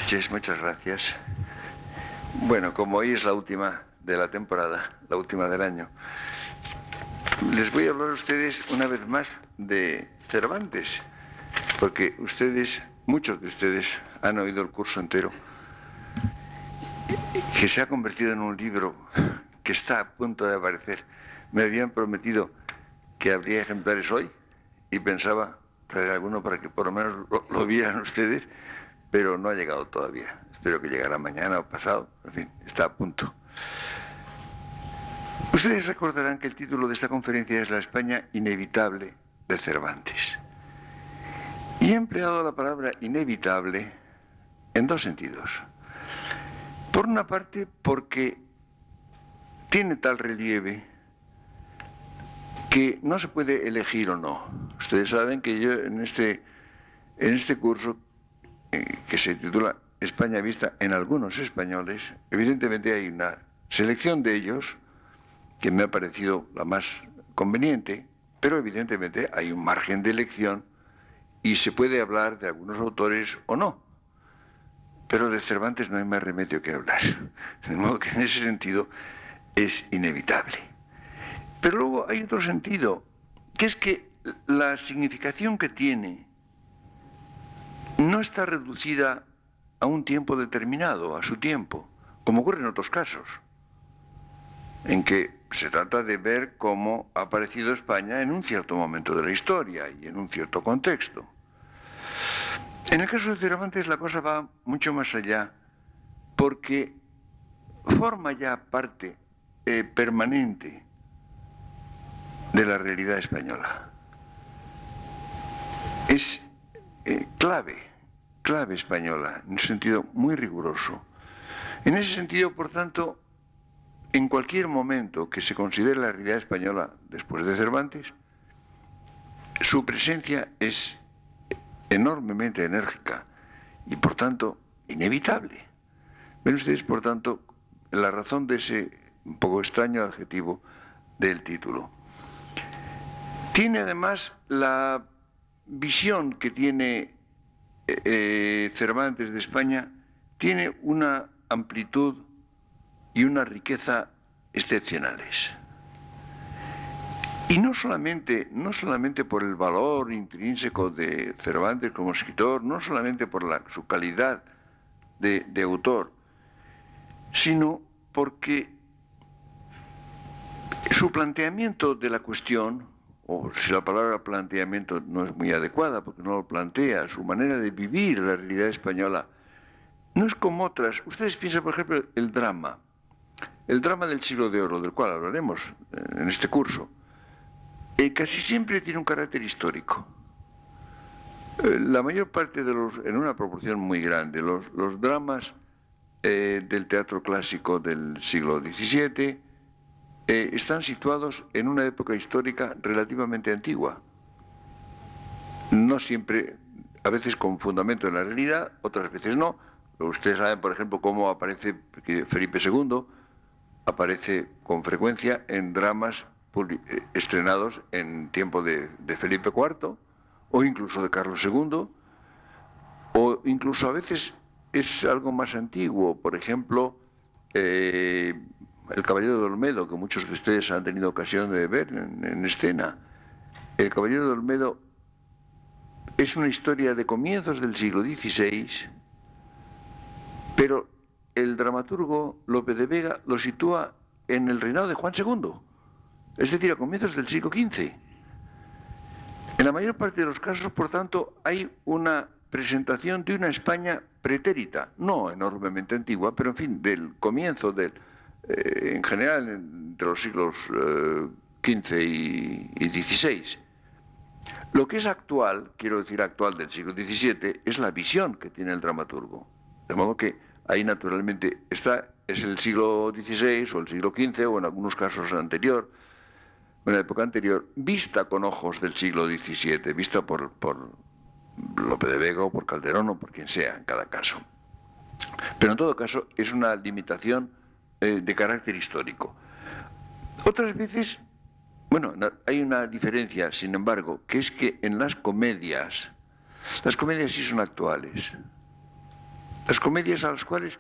Jess, muchas gracias. Bueno, como hoy es la última de la temporada, la última del año, les voy a hablar a ustedes una vez más de Cervantes, porque ustedes, muchos de ustedes, han oído el curso entero, que se ha convertido en un libro que está a punto de aparecer. Me habían prometido que habría ejemplares hoy y pensaba traer alguno para que por lo menos lo vieran ustedes, pero no ha llegado todavía. Espero que llegará mañana o pasado. En fin, está a punto. Ustedes recordarán que el título de esta conferencia es La España inevitable de Cervantes. Y he empleado la palabra inevitable en dos sentidos. Por una parte, porque tiene tal relieve que no se puede elegir o no. Ustedes saben que yo en este curso, que se titula España vista en algunos españoles, evidentemente hay una selección de ellos que me ha parecido la más conveniente, pero evidentemente hay un margen de elección y se puede hablar de algunos autores o no. Pero de Cervantes no hay más remedio que hablar. De modo que en ese sentido es inevitable. Pero luego hay otro sentido, que es que la significación que tiene no está reducida a un tiempo determinado, a su tiempo, como ocurre en otros casos, en que se trata de ver cómo ha aparecido España en un cierto momento de la historia y en un cierto contexto. En el caso de Cervantes la cosa va mucho más allá, porque forma ya parte permanente de la realidad española. Es clave española, en un sentido muy riguroso. En ese sentido, por tanto, en cualquier momento que se considere la realidad española después de Cervantes, su presencia es enormemente enérgica y, por tanto, inevitable. Ven ustedes, por tanto, la razón de ese un poco extraño adjetivo del título. Tiene además la visión que tiene Cervantes de España, tiene una amplitud y una riqueza excepcionales. Y no solamente por el valor intrínseco de Cervantes como escritor, no solamente por su calidad de autor, sino porque su planteamiento de la cuestión, o si la palabra planteamiento no es muy adecuada porque no lo plantea, su manera de vivir la realidad española, no es como otras. Ustedes piensan, por ejemplo, el drama del siglo de oro, del cual hablaremos en este curso, casi siempre tiene un carácter histórico. La mayor parte de en una proporción muy grande, los dramas del teatro clásico del siglo XVII están situados en una época histórica relativamente antigua. No siempre, a veces con fundamento en la realidad, otras veces no. Ustedes saben, por ejemplo, cómo aparece Felipe II, aparece con frecuencia en dramas estrenados en tiempo de Felipe IV, o incluso de Carlos II, o incluso a veces es algo más antiguo, por ejemplo, El Caballero de Olmedo, que muchos de ustedes han tenido ocasión de ver en escena. El Caballero de Olmedo es una historia de comienzos del siglo XVI, pero el dramaturgo Lope de Vega lo sitúa en el reinado de Juan II, es decir, a comienzos del siglo XV. En la mayor parte de los casos, por tanto, hay una presentación de una España pretérita, no enormemente antigua, pero en fin, del comienzo en general, entre los siglos XV y XVI. Lo que es actual, quiero decir actual del siglo XVII, es la visión que tiene el dramaturgo. De modo que ahí naturalmente es el siglo XVI o el siglo XV o en algunos casos anterior, en la época anterior, vista con ojos del siglo XVII, vista por Lope de Vega o por Calderón o por quien sea en cada caso. Pero en todo caso es una limitación de carácter histórico. Otras veces, bueno, hay una diferencia, sin embargo, que es que en las comedias sí son actuales. Las comedias a las cuales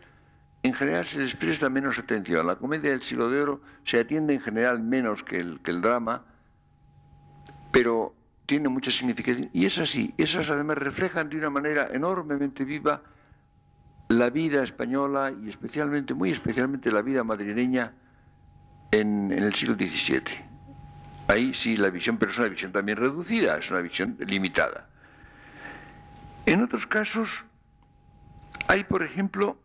en general se les presta menos atención. La comedia del Siglo de Oro se atiende en general menos que el drama, pero tiene mucha significación. Y es así, esas además reflejan de una manera enormemente viva la vida española y especialmente, muy especialmente la vida madrileña en el siglo XVII. Ahí sí la visión, pero es una visión también reducida, es una visión limitada. En otros casos hay, por ejemplo,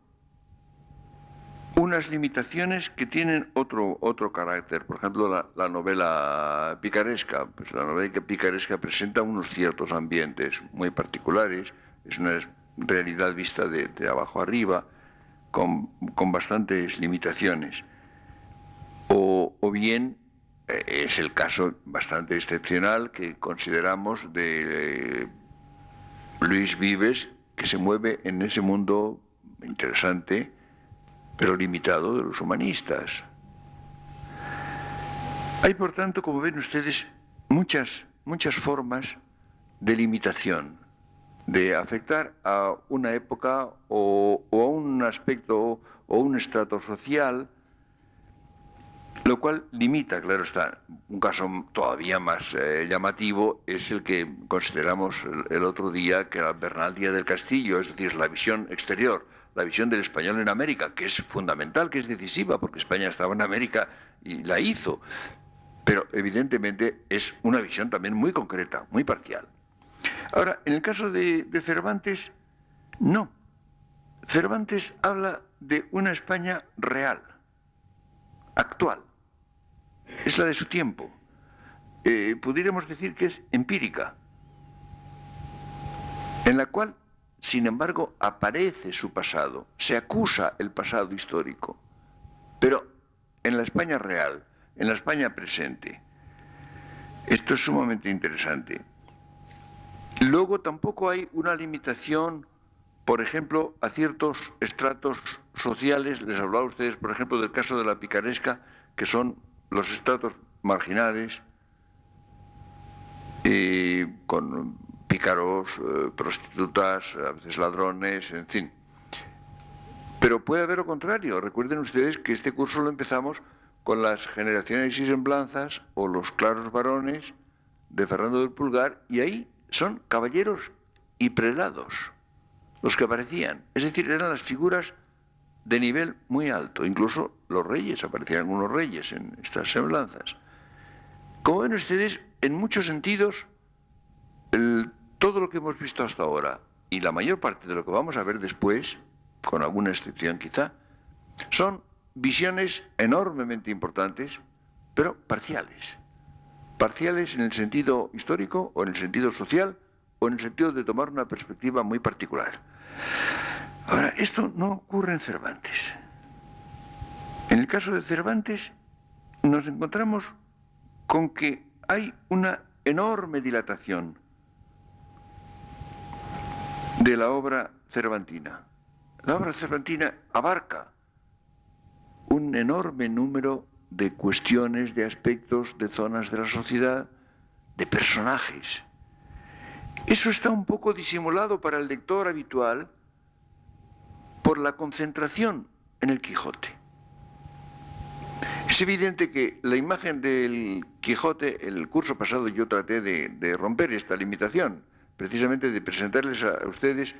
unas limitaciones que tienen otro carácter. Por ejemplo, la novela picaresca. Pues la novela picaresca presenta unos ciertos ambientes muy particulares, es una realidad vista de abajo arriba, con bastantes limitaciones. O bien es el caso bastante excepcional que consideramos de Luis Vives, que se mueve en ese mundo interesante, pero limitado, de los humanistas. Hay, por tanto, como ven ustedes, muchas formas de limitación, de afectar a una época o a un aspecto o un estrato social, lo cual limita, claro está. Un caso todavía más llamativo es el que consideramos el otro día, que era Bernal Díaz del Castillo, es decir, la visión exterior, la visión del español en América, que es fundamental, que es decisiva, porque España estaba en América y la hizo. Pero evidentemente es una visión también muy concreta, muy parcial. Ahora, en el caso de Cervantes, no. Cervantes habla de una España real, actual. Es la de su tiempo. Pudiéramos decir que es empírica, en la cual, sin embargo, aparece su pasado, se acusa el pasado histórico, pero en la España real, en la España presente. Esto es sumamente interesante. Luego tampoco hay una limitación, por ejemplo, a ciertos estratos sociales. Les hablaba a ustedes, por ejemplo, del caso de la picaresca, que son los estratos marginales, con pícaros, prostitutas, a veces ladrones, en fin. Pero puede haber lo contrario. Recuerden ustedes que este curso lo empezamos con las generaciones y semblanzas o los claros varones de Fernando del Pulgar, y ahí son caballeros y prelados los que aparecían. Es decir, eran las figuras de nivel muy alto. Incluso los reyes, aparecían algunos reyes en estas semblanzas. Como ven ustedes, en muchos sentidos, todo lo que hemos visto hasta ahora y la mayor parte de lo que vamos a ver después, con alguna excepción quizá, son visiones enormemente importantes, pero parciales. Parciales en el sentido histórico o en el sentido social o en el sentido de tomar una perspectiva muy particular. Ahora, esto no ocurre en Cervantes. En el caso de Cervantes nos encontramos con que hay una enorme dilatación de la obra cervantina. La obra cervantina abarca un enorme número de cuestiones, de aspectos, de zonas de la sociedad, de personajes. Eso está un poco disimulado para el lector habitual por la concentración en el Quijote. Es evidente que la imagen del Quijote, el curso pasado yo traté de romper esta limitación, precisamente de presentarles a ustedes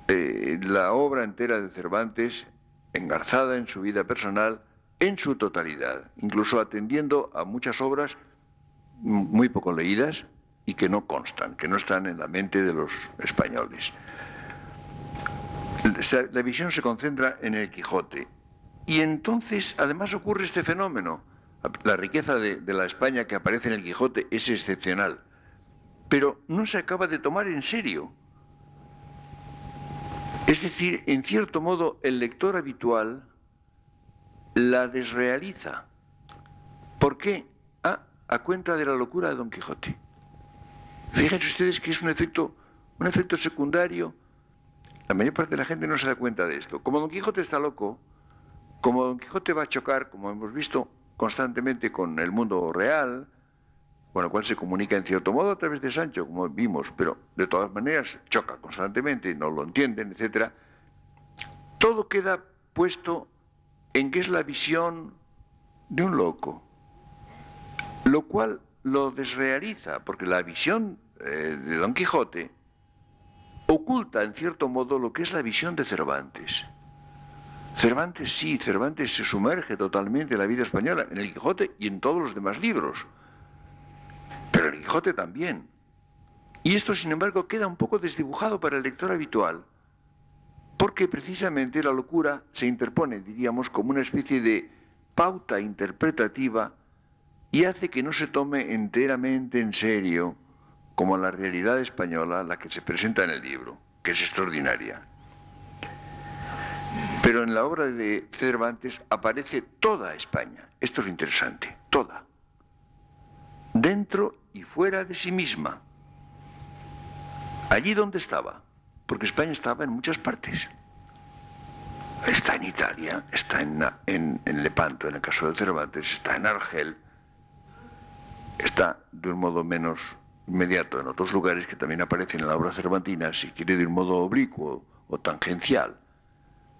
la obra entera de Cervantes, engarzada en su vida personal, en su totalidad, incluso atendiendo a muchas obras muy poco leídas y que no constan, que no están en la mente de los españoles. La visión se concentra en el Quijote. Y entonces, además, ocurre este fenómeno. La riqueza de la España que aparece en el Quijote es excepcional, pero no se acaba de tomar en serio. Es decir, en cierto modo, el lector habitual la desrealiza. ¿Por qué? A cuenta de la locura de Don Quijote. Fíjense ustedes que es un efecto secundario. La mayor parte de la gente no se da cuenta de esto. Como Don Quijote está loco, como Don Quijote va a chocar, como hemos visto constantemente, con el mundo real, con el cual se comunica en cierto modo a través de Sancho, como vimos, pero de todas maneras choca constantemente, no lo entienden, etc. todo queda puesto en que es la visión de un loco, lo cual lo desrealiza, porque la visión de Don Quijote oculta en cierto modo lo que es la visión de Cervantes. Cervantes sí, Cervantes se sumerge totalmente en la vida española, en el Quijote y en todos los demás libros, pero el Quijote también. Y esto, sin embargo, queda un poco desdibujado para el lector habitual, porque precisamente la locura se interpone, diríamos, como una especie de pauta interpretativa y hace que no se tome enteramente en serio como la realidad española la que se presenta en el libro, que es extraordinaria. Pero en la obra de Cervantes aparece toda España. Esto es lo interesante, toda. Dentro y fuera de sí misma. Allí donde estaba, porque España estaba en muchas partes. Está en Italia, está en Lepanto, en el caso de Cervantes, está en Argel, está de un modo menos inmediato en otros lugares que también aparecen en la obra cervantina, si quiere de un modo oblicuo o tangencial,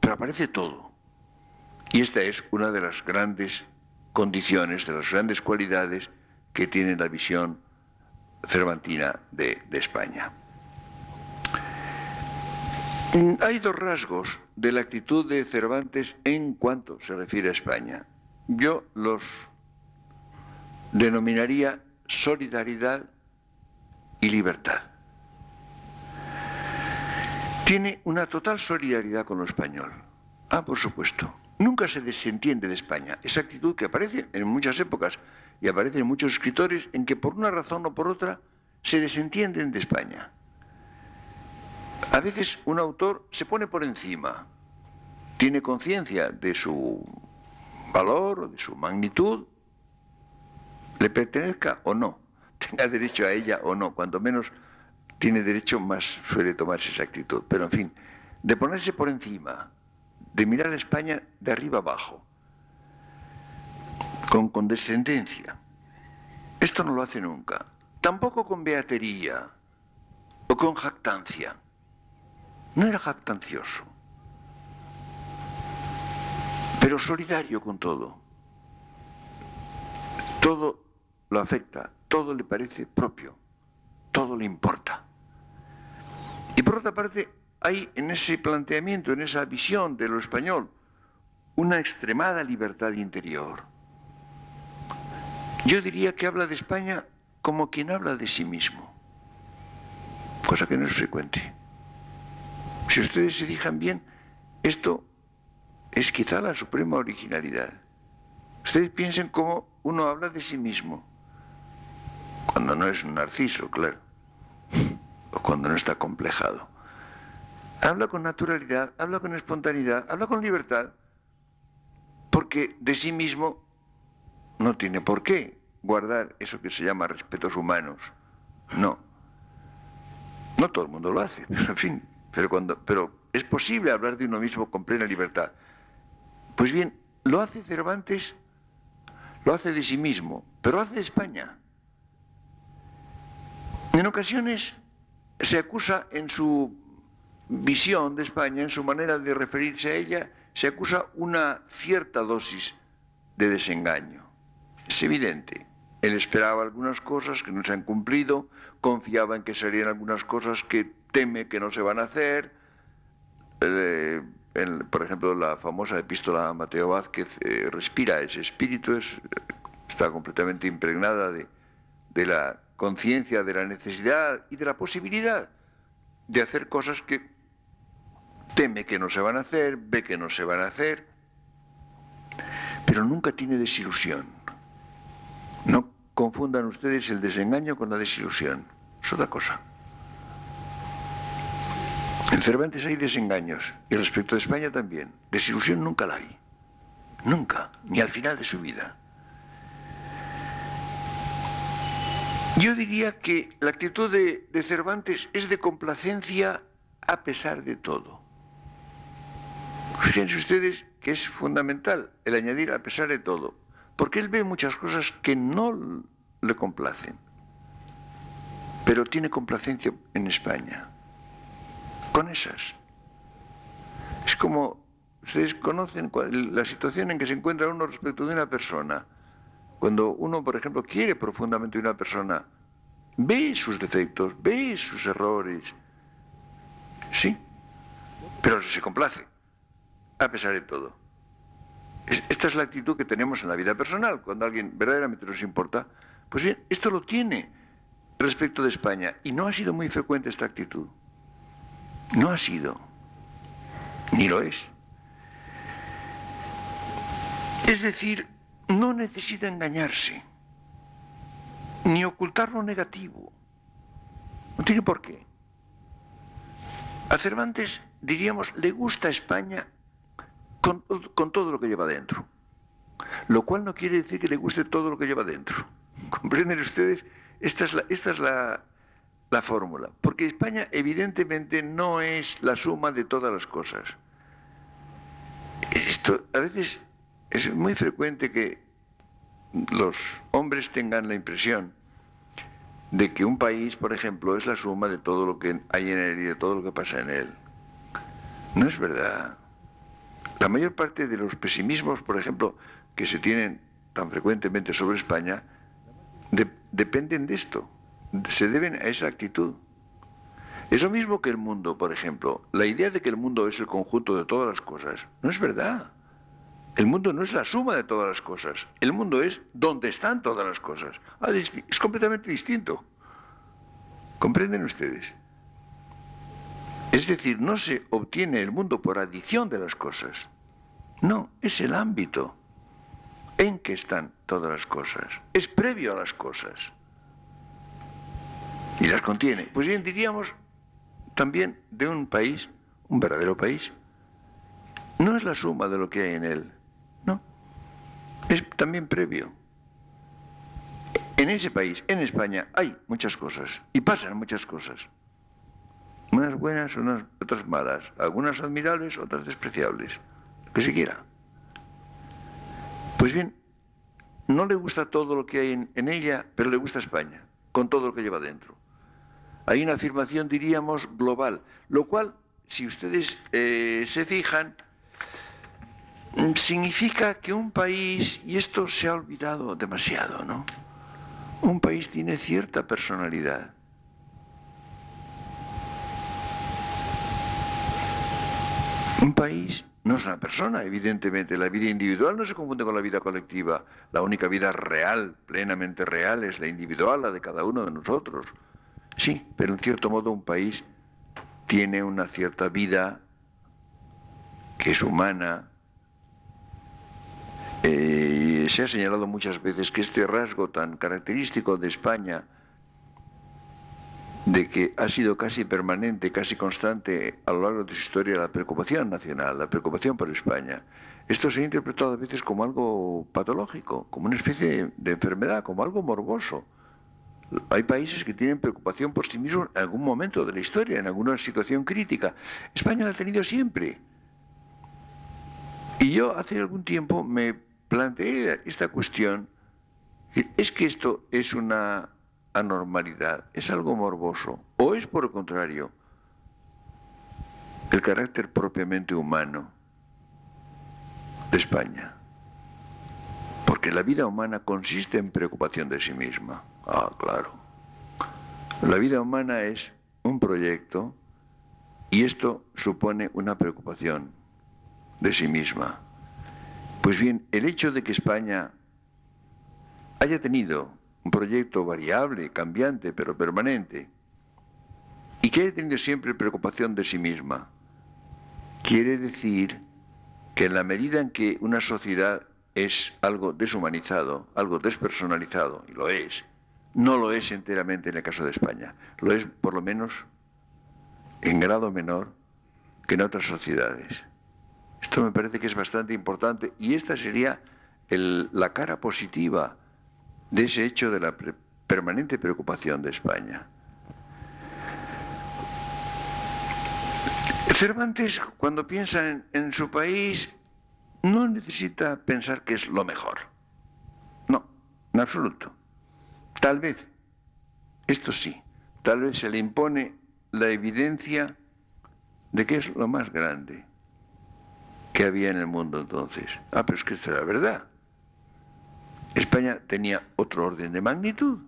pero aparece todo. Y esta es una de las grandes condiciones, de las grandes cualidades que tiene la visión cervantina de España. Hay dos rasgos de la actitud de Cervantes en cuanto se refiere a España. Yo los denominaría solidaridad y libertad. Tiene una total solidaridad con lo español. Ah, por supuesto. Nunca se desentiende de España. Esa actitud que aparece en muchas épocas y aparece en muchos escritores en que por una razón o por otra se desentienden de España. A veces un autor se pone por encima, tiene conciencia de su valor o de su magnitud, le pertenezca o no, tenga derecho a ella o no, cuanto menos tiene derecho, más suele tomarse esa actitud. Pero en fin, de ponerse por encima, de mirar a España de arriba abajo, con condescendencia. Esto no lo hace nunca. Tampoco con beatería o con jactancia. No era jactancioso, pero solidario con todo. Todo lo afecta, todo le parece propio, todo le importa. Y por otra parte, hay en ese planteamiento, en esa visión de lo español, una extremada libertad interior. Yo diría que habla de España como quien habla de sí mismo, cosa que no es frecuente. Si ustedes se fijan bien, esto es quizá la suprema originalidad. Ustedes piensen cómo uno habla de sí mismo, cuando no es un narciso, claro, o cuando no está complejado. Habla con naturalidad, habla con espontaneidad, habla con libertad, porque de sí mismo no tiene por qué guardar eso que se llama respetos humanos. No. No todo el mundo lo hace, pero en fin, pero es posible hablar de uno mismo con plena libertad. Pues bien, lo hace Cervantes, lo hace de sí mismo, pero lo hace de España. En ocasiones se acusa en su visión de España, en su manera de referirse a ella, se acusa una cierta dosis de desengaño. Es evidente. Él esperaba algunas cosas que no se han cumplido, confiaba en que serían algunas cosas que teme que no se van a hacer. Por ejemplo, la famosa epístola a Mateo Vázquez respira ese espíritu, está completamente impregnada de la conciencia de la necesidad y de la posibilidad de hacer cosas que teme que no se van a hacer, ve que no se van a hacer, pero nunca tiene desilusión. No confundan ustedes el desengaño con la desilusión, es otra cosa. En Cervantes hay desengaños, y respecto de España también. Desilusión nunca la hay, nunca, ni al final de su vida. Yo diría que la actitud de Cervantes es de complacencia a pesar de todo. Fíjense ustedes que es fundamental el añadir a pesar de todo, porque él ve muchas cosas que no le complacen, pero tiene complacencia en España, con esas. Es como Ustedes conocen la situación en que se encuentra uno respecto de una persona. Cuando uno, por ejemplo, quiere profundamente a una persona, ve sus defectos, ve sus errores, sí, pero se complace, a pesar de todo. Esta es la actitud que tenemos en la vida personal, cuando alguien verdaderamente nos importa. Pues bien, esto lo tiene respecto de España, y no ha sido muy frecuente esta actitud. No ha sido, ni lo es. Es decir, no necesita engañarse, ni ocultar lo negativo. No tiene por qué. A Cervantes, diríamos, le gusta España con todo lo que lleva dentro. Lo cual no quiere decir que le guste todo lo que lleva dentro. ¿Comprenden ustedes? Esta es la fórmula. Porque España evidentemente no es la suma de todas las cosas. Esto a veces es muy frecuente que los hombres tengan la impresión de que un país, por ejemplo, es la suma de todo lo que hay en él y de todo lo que pasa en él. No es verdad. La mayor parte de los pesimismos, por ejemplo, que se tienen tan frecuentemente sobre España, dependen de esto, se deben a esa actitud. Es lo mismo que el mundo, por ejemplo. La idea de que el mundo es el conjunto de todas las cosas, no es verdad. El mundo no es la suma de todas las cosas. El mundo es donde están todas las cosas. Es completamente distinto. ¿Comprenden ustedes? Es decir, no se obtiene el mundo por adición de las cosas. No, es el ámbito en que están todas las cosas. Es previo a las cosas. Y las contiene. Pues bien, diríamos también de un país, un verdadero país, no es la suma de lo que hay en él. No. Es también previo. En ese país, en España, hay muchas cosas. Y pasan muchas cosas. Unas buenas, otras malas. Algunas admirables, otras despreciables. Lo que se quiera. Pues bien, no le gusta todo lo que hay en ella, pero le gusta España, con todo lo que lleva dentro. Hay una afirmación, diríamos, global, lo cual, si ustedes se fijan, significa que un país, y esto se ha olvidado demasiado, ¿no? Un país tiene cierta personalidad. Un país no es una persona, evidentemente. La vida individual no se confunde con la vida colectiva. La única vida real, plenamente real, es la individual, la de cada uno de nosotros. Sí, pero en cierto modo un país tiene una cierta vida que es humana. Se ha señalado muchas veces que este rasgo tan característico de España, de que ha sido casi permanente, casi constante a lo largo de su historia la preocupación nacional, la preocupación por España, esto se ha interpretado a veces como algo patológico, como una especie de enfermedad, como algo morboso. Hay países que tienen preocupación por sí mismos en algún momento de la historia, en alguna situación crítica. España la ha tenido siempre. Y yo hace algún tiempo me planteé esta cuestión. ¿Es que esto es una anormalidad? ¿Es algo morboso? ¿O es por el contrario el carácter propiamente humano de España? Porque la vida humana consiste en preocupación de sí misma. Ah, claro. La vida humana es un proyecto y esto supone una preocupación de sí misma. Pues bien, el hecho de que España haya tenido un proyecto variable, cambiante, pero permanente, y que haya tenido siempre preocupación de sí misma, quiere decir que en la medida en que una sociedad es algo deshumanizado, algo despersonalizado, y lo es, no lo es enteramente en el caso de España, lo es por lo menos en grado menor que en otras sociedades. Esto me parece que es bastante importante y esta sería la cara positiva de ese hecho de la permanente preocupación de España. Cervantes, cuando piensa en su país, no necesita pensar que es lo mejor. No, en absoluto. Tal vez, esto sí, tal vez se le impone la evidencia de que es lo más grande, que había en el mundo entonces. Ah, pero es que esta era la verdad. España tenía otro orden de magnitud.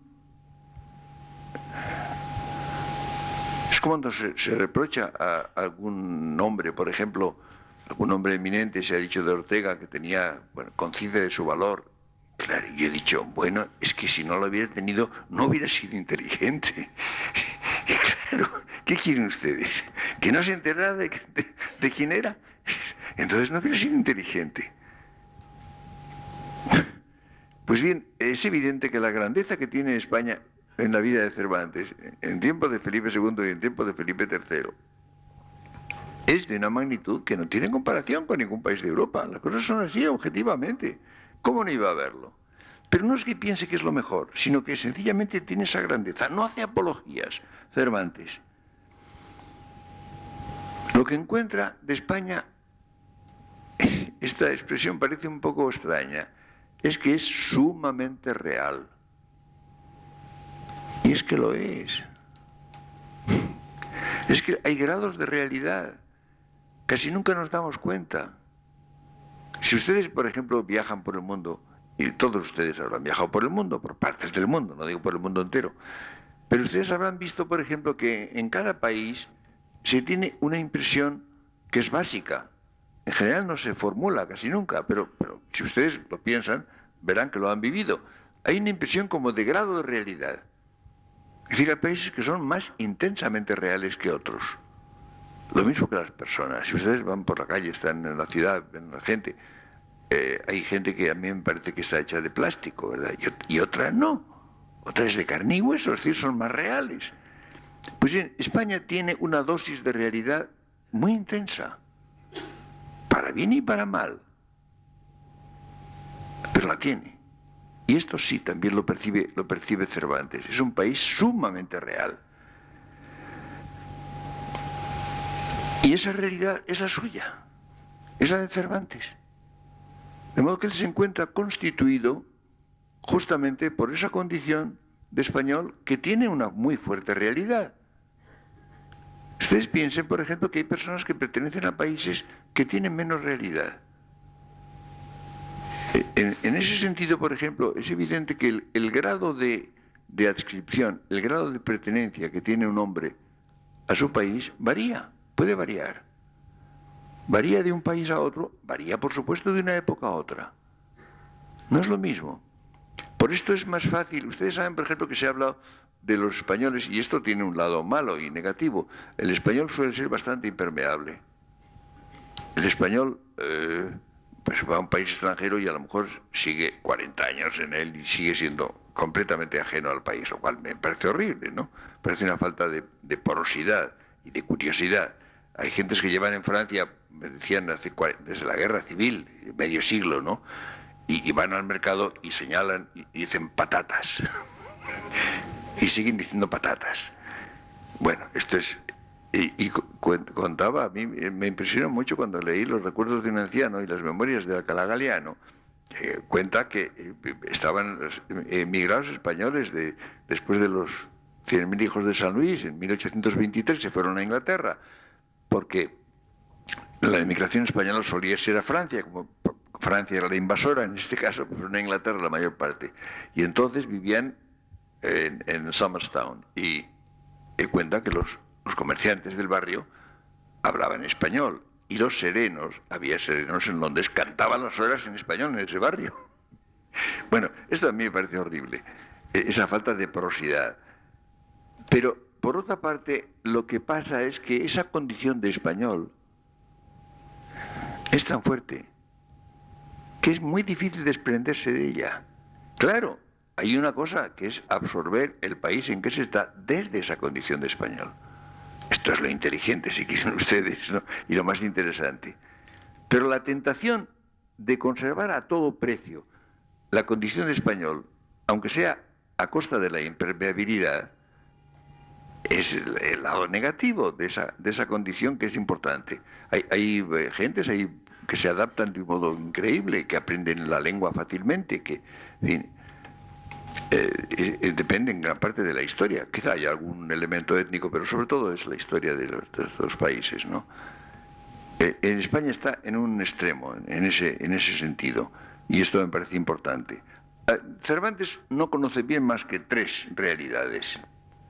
Es como cuando se reprocha a algún hombre, por ejemplo, algún hombre eminente, se ha dicho de Ortega que tenía, bueno, conciencia de su valor. Claro, yo he dicho, bueno, es que si no lo hubiera tenido, no hubiera sido inteligente. Y claro, ¿qué quieren ustedes? ¿Que no se enterara de quién era? Entonces no hubiera sido inteligente. Pues bien, es evidente que la grandeza que tiene España en la vida de Cervantes, en tiempo de Felipe II y en tiempo de Felipe III, es de una magnitud que no tiene comparación con ningún país de Europa. Las cosas son así objetivamente. ¿Cómo no iba a verlo? Pero no es que piense que es lo mejor, sino que sencillamente tiene esa grandeza. No hace apologías, Cervantes. Lo que encuentra de España, esta expresión parece un poco extraña, es que es sumamente real. Y es que lo es. Es que hay grados de realidad. Casi nunca nos damos cuenta. Si ustedes, por ejemplo, viajan por el mundo, y todos ustedes habrán viajado por el mundo, por partes del mundo, no digo por el mundo entero, pero ustedes habrán visto, por ejemplo, que en cada país se tiene una impresión que es básica. En general no se formula casi nunca, pero si ustedes lo piensan, verán que lo han vivido. Hay una impresión como de grado de realidad. Es decir, hay países que son más intensamente reales que otros. Lo mismo que las personas. Si ustedes van por la calle, están en la ciudad, ven a la gente, hay gente que a mí me parece que está hecha de plástico, ¿verdad? Y otra no. Otra es de carne y hueso, es decir, son más reales. Pues bien, España tiene una dosis de realidad muy intensa, para bien y para mal, pero la tiene. Y esto sí, también lo percibe Cervantes. Es un país sumamente real. Y esa realidad es la suya, es la de Cervantes. De modo que él se encuentra constituido justamente por esa condición de español que tiene una muy fuerte realidad. Ustedes piensen, por ejemplo, que hay personas que pertenecen a países que tienen menos realidad. En ese sentido, por ejemplo, es evidente que el grado de adscripción, el grado de pertenencia que tiene un hombre a su país varía, puede variar. Varía de un país a otro, varía por supuesto de una época a otra. No es lo mismo. Por esto es más fácil. Ustedes saben, por ejemplo, que se ha hablado de los españoles, y esto tiene un lado malo y negativo. El español suele ser bastante impermeable. El español pues va a un país extranjero y a lo mejor sigue 40 años en él y sigue siendo completamente ajeno al país, lo cual me parece horrible, ¿no? Parece una falta de porosidad y de curiosidad. Hay gentes que llevan en Francia, me decían, desde la guerra civil, medio siglo, ¿no? Y van al mercado y señalan y dicen patatas. Y siguen diciendo patatas. Bueno, esto es... contaba, a mí me impresionó mucho cuando leí los recuerdos de un anciano y las memorias de Alcalá Galiano. Cuenta que estaban emigrados españoles después de los 100.000 hijos de San Luis, en 1823 se fueron a Inglaterra, porque la emigración española solía ser a Francia, como Francia era la invasora, en este caso, pero en Inglaterra la mayor parte. Y entonces vivían en Somerstown. Y cuenta que los comerciantes del barrio hablaban español. Y los serenos, había serenos en Londres, cantaban las horas en español en ese barrio. Bueno, esto a mí me parece horrible, esa falta de porosidad. Pero, por otra parte, lo que pasa es que esa condición de español es tan fuerte que es muy difícil desprenderse de ella. Claro, hay una cosa que es absorber el país en que se está desde esa condición de español. Esto es lo inteligente, si quieren ustedes, ¿no? Y lo más interesante. Pero la tentación de conservar a todo precio la condición de español, aunque sea a costa de la impermeabilidad, es el lado negativo de esa condición que es importante. Hay gentes que se adaptan de un modo increíble, que aprenden la lengua fácilmente, que, en fin, depende en gran parte de la historia. Quizá haya algún elemento étnico, pero sobre todo es la historia de los países, ¿no? En España está en un extremo, en ese sentido, y esto me parece importante. Cervantes no conoce bien más que tres realidades: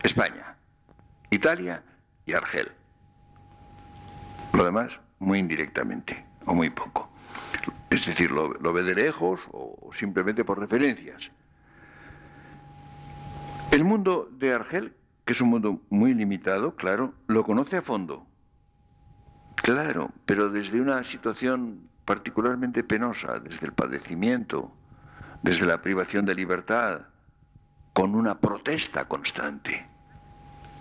España, Italia y Argel. Lo demás, muy indirectamente, o muy poco. Es decir, lo ve de lejos o simplemente por referencias. El mundo de Argel, que es un mundo muy limitado, claro, lo conoce a fondo. Claro, pero desde una situación particularmente penosa, desde el padecimiento, desde la privación de libertad, con una protesta constante.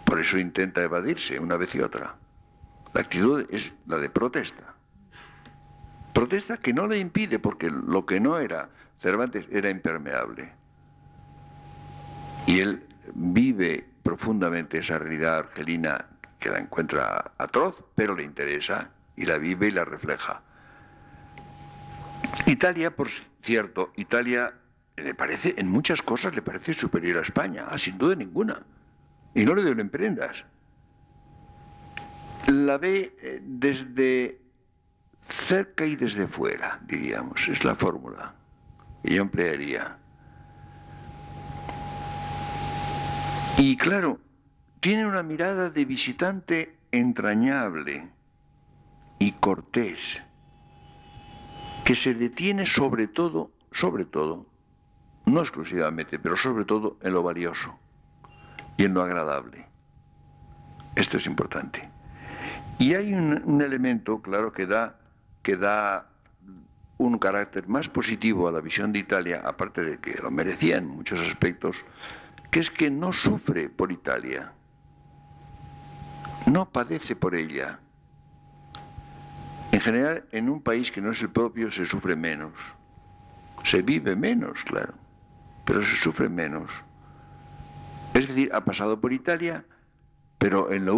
Por eso intenta evadirse una vez y otra. La actitud es la de protesta. Protesta que no le impide, porque lo que no era Cervantes era impermeable. Y él vive profundamente esa realidad argelina que la encuentra atroz, pero le interesa y la vive y la refleja. Italia, por cierto, Italia le parece, en muchas cosas le parece superior a España, sin duda ninguna. Y no le deben prendas. La ve desde cerca y desde fuera, diríamos, es la fórmula que yo emplearía. Y claro, tiene una mirada de visitante entrañable y cortés, que se detiene sobre todo, no exclusivamente, pero sobre todo en lo valioso y en lo agradable. Esto es importante. Y hay un elemento, claro, que da un carácter más positivo a la visión de Italia, aparte de que lo merecía en muchos aspectos, que es que no sufre por Italia, no padece por ella. En general, en un país que no es el propio se sufre menos, se vive menos, claro, pero se sufre menos. Es decir, ha pasado por Italia, pero en el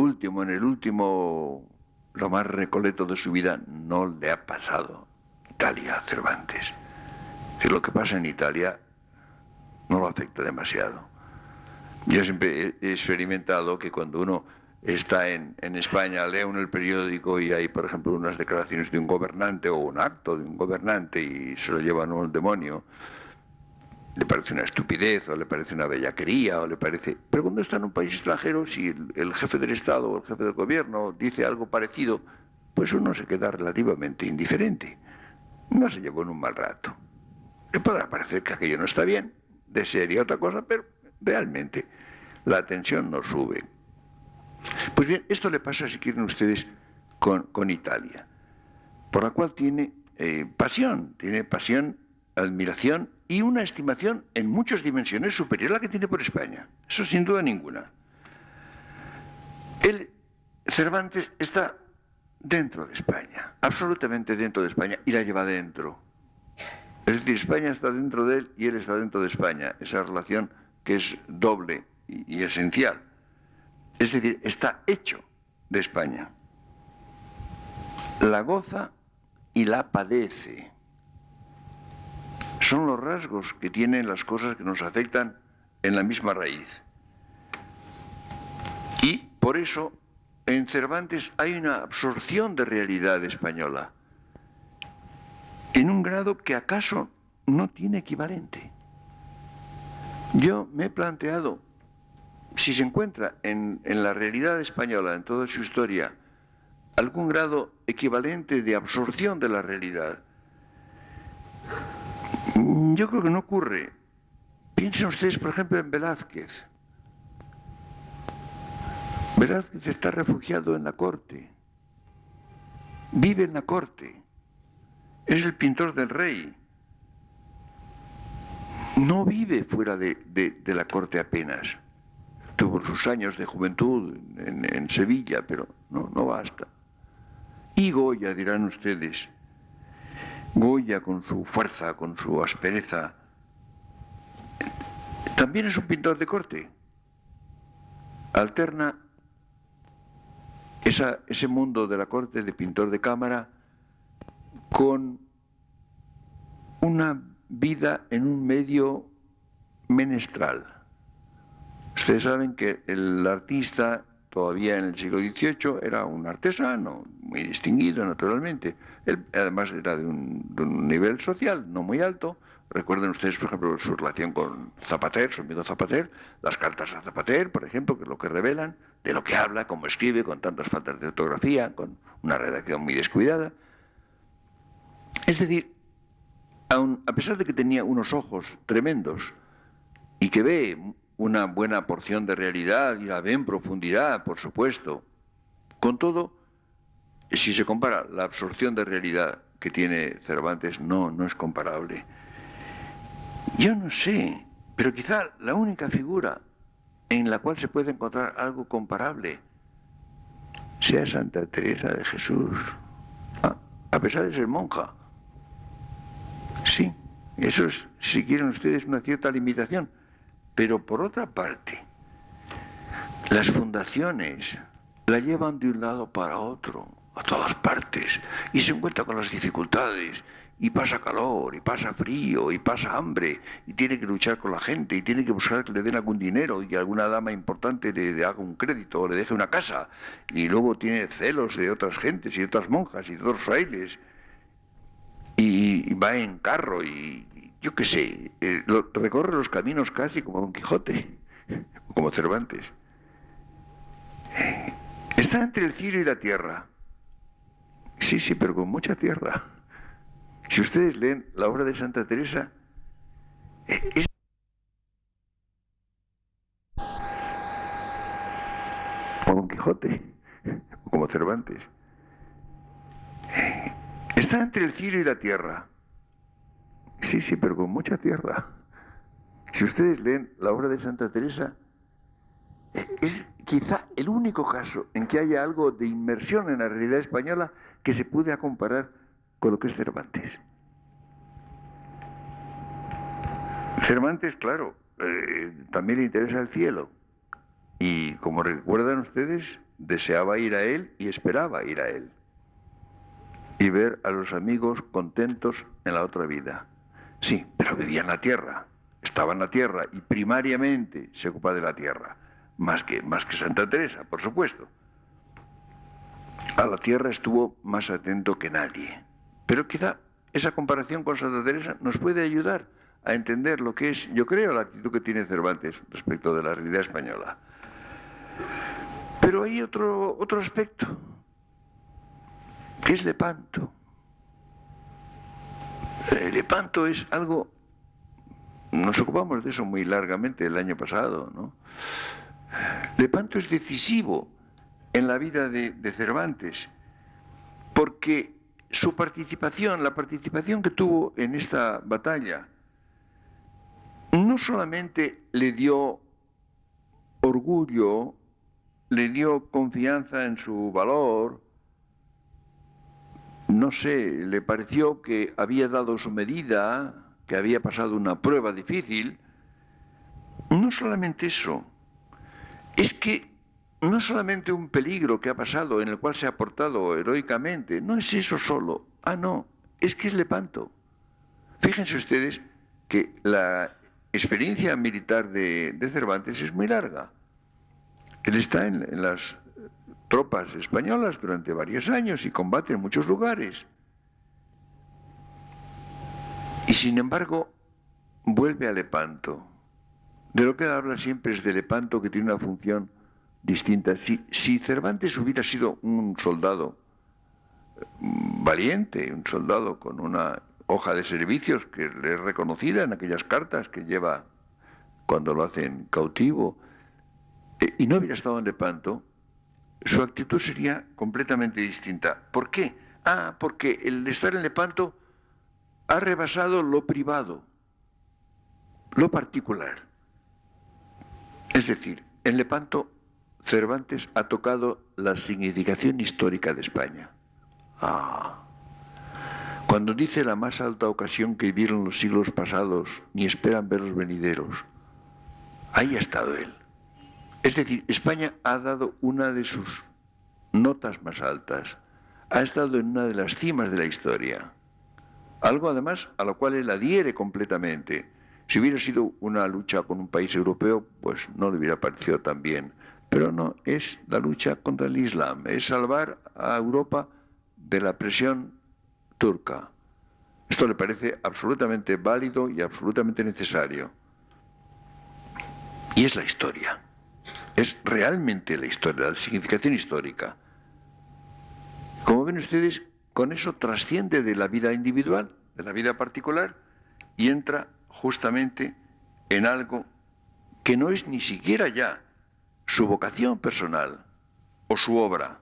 último, lo más recoleto de su vida, no le ha pasado Italia a Cervantes. Es decir, lo que pasa en Italia no lo afecta demasiado. Yo siempre he experimentado que cuando uno está en España, lee uno el periódico y hay, por ejemplo, unas declaraciones de un gobernante o un acto de un gobernante y se lo llevan a un demonio, le parece una estupidez o le parece una bellaquería o le parece... Pero cuando está en un país extranjero, si el jefe del Estado o el jefe del gobierno dice algo parecido, pues uno se queda relativamente indiferente. No se llevó en un mal rato. Le podrá parecer que aquello no está bien, desearía otra cosa, pero realmente la tensión no sube. Pues bien, esto le pasa, si quieren ustedes, con Italia, por la cual tiene pasión, admiración y una estimación en muchas dimensiones superior a la que tiene por España. Eso sin duda ninguna. Cervantes está dentro de España, absolutamente dentro de España, y la lleva dentro. Es decir, España está dentro de él y él está dentro de España. Esa relación que es doble y esencial. Es decir, está hecho de España. La goza y la padece. Son los rasgos que tienen las cosas que nos afectan en la misma raíz. Y por eso en Cervantes hay una absorción de realidad española, en un grado que acaso no tiene equivalente. Yo me he planteado, si se encuentra en la realidad española, en toda su historia, algún grado equivalente de absorción de la realidad. Yo creo que no ocurre. Piensen ustedes, por ejemplo, en Velázquez. Velázquez está refugiado en la corte, vive en la corte, es el pintor del rey, no vive fuera de la corte apenas. Tuvo sus años de juventud en Sevilla, pero no basta. Y Goya, dirán ustedes, Goya con su fuerza, con su aspereza, también es un pintor de corte. Alterna ese mundo de la corte de pintor de cámara con una vida en un medio menestral. Ustedes saben que el artista todavía en el siglo XVIII, era un artesano, muy distinguido naturalmente. Él además era de un nivel social no muy alto. Recuerden ustedes, por ejemplo, su relación con Zapater, su amigo Zapater, las cartas a Zapater, por ejemplo, que es lo que revelan, de lo que habla, cómo escribe, con tantas faltas de ortografía, con una redacción muy descuidada. Es decir, a pesar de que tenía unos ojos tremendos y que ve una buena porción de realidad y la ve en profundidad, por supuesto, con todo, si se compara la absorción de realidad que tiene Cervantes, no es comparable. Yo no sé, pero quizá la única figura en la cual se puede encontrar algo comparable sea Santa Teresa de Jesús. A pesar de ser monja. Sí, eso es, si quieren ustedes, una cierta limitación. Pero por otra parte, las fundaciones la llevan de un lado para otro, a todas partes, y se encuentra con las dificultades, y pasa calor, y pasa frío, y pasa hambre, y tiene que luchar con la gente, y tiene que buscar que le den algún dinero, y que alguna dama importante le haga un crédito, o le deje una casa, y luego tiene celos de otras gentes, y de otras monjas, y de otros frailes, y va en carro, y yo qué sé, recorre los caminos casi como Don Quijote, como Cervantes. Está entre el cielo y la tierra. Sí, sí, pero con mucha tierra. Si ustedes leen la obra de Santa Teresa, es como Don Quijote, como Cervantes. Está entre el cielo y la tierra. Sí, sí, pero con mucha tierra. Si ustedes leen la obra de Santa Teresa, es quizá el único caso en que haya algo de inmersión en la realidad española que se pueda comparar con lo que es Cervantes. Cervantes, claro, también le interesa el cielo. Y como recuerdan ustedes, deseaba ir a él y esperaba ir a él. Y ver a los amigos contentos en la otra vida. Sí, pero vivía en la tierra, estaba en la tierra y primariamente se ocupa de la tierra. Más que Santa Teresa, por supuesto. A la tierra estuvo más atento que nadie. Pero quizá esa comparación con Santa Teresa nos puede ayudar a entender lo que es, yo creo, la actitud que tiene Cervantes respecto de la realidad española. Pero hay otro aspecto, que es Lepanto. Lepanto es algo, nos ocupamos de eso muy largamente el año pasado, ¿no? Lepanto es decisivo en la vida de Cervantes, porque su participación, la participación que tuvo en esta batalla, no solamente le dio orgullo, le dio confianza en su valor, no sé, le pareció que había dado su medida, que había pasado una prueba difícil. No solamente eso, es que no solamente un peligro que ha pasado en el cual se ha portado heroicamente, no es eso solo. No, es que es Lepanto. Fíjense ustedes que la experiencia militar de Cervantes es muy larga. Él está en las tropas españolas durante varios años y combate en muchos lugares. Y sin embargo, vuelve a Lepanto. De lo que habla siempre es de Lepanto, que tiene una función distinta. Si Cervantes hubiera sido un soldado valiente, un soldado con una hoja de servicios que le es reconocida en aquellas cartas que lleva cuando lo hacen cautivo, y no hubiera estado en Lepanto, su actitud sería completamente distinta. ¿Por qué? Porque el estar en Lepanto ha rebasado lo privado, lo particular. Es decir, en Lepanto Cervantes ha tocado la significación histórica de España. Cuando dice la más alta ocasión que vieron los siglos pasados, ni esperan ver los venideros, ahí ha estado él. Es decir, España ha dado una de sus notas más altas, ha estado en una de las cimas de la historia. Algo además a lo cual él adhiere completamente. Si hubiera sido una lucha con un país europeo, pues no le hubiera parecido tan bien. Pero no, es la lucha contra el Islam, es salvar a Europa de la presión turca. Esto le parece absolutamente válido y absolutamente necesario. Y es la historia. Es realmente la historia, la significación histórica. Como ven ustedes, con eso trasciende de la vida individual, de la vida particular, y entra justamente en algo que no es ni siquiera ya su vocación personal o su obra,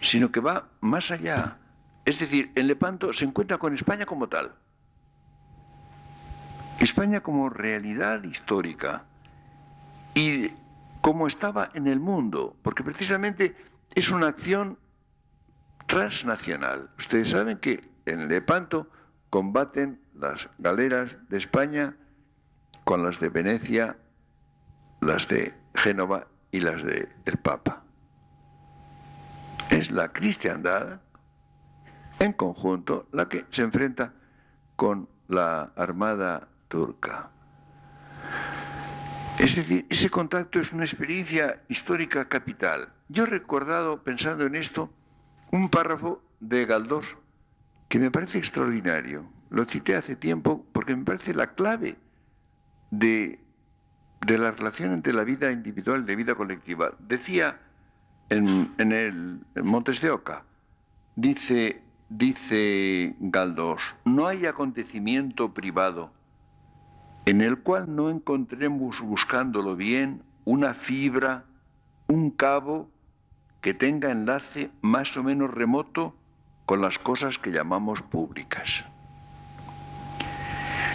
sino que va más allá. Es decir, en Lepanto se encuentra con España como tal. España como realidad histórica y como estaba en el mundo, porque precisamente es una acción transnacional. Ustedes saben que en Lepanto combaten las galeras de España con las de Venecia, las de Génova y las del Papa. Es la cristiandad en conjunto la que se enfrenta con la armada turca. Es decir, ese contacto es una experiencia histórica capital. Yo he recordado, pensando en esto, un párrafo de Galdós que me parece extraordinario. Lo cité hace tiempo porque me parece la clave de la relación entre la vida individual y la vida colectiva. Decía en Montes de Oca, dice Galdós, no hay acontecimiento privado en el cual no encontremos buscándolo bien una fibra, un cabo que tenga enlace más o menos remoto con las cosas que llamamos públicas.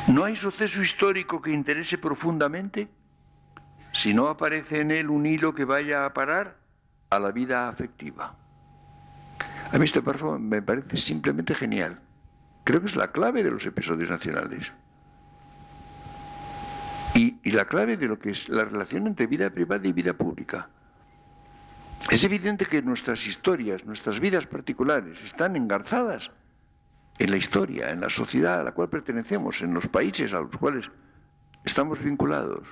No hay suceso histórico que interese profundamente si no aparece en él un hilo que vaya a parar a la vida afectiva. A mí este párrafo me parece simplemente genial. Creo que es la clave de los episodios nacionales. Y la clave de lo que es la relación entre vida privada y vida pública. Es evidente que nuestras historias, nuestras vidas particulares, están engarzadas en la historia, en la sociedad a la cual pertenecemos, en los países a los cuales estamos vinculados.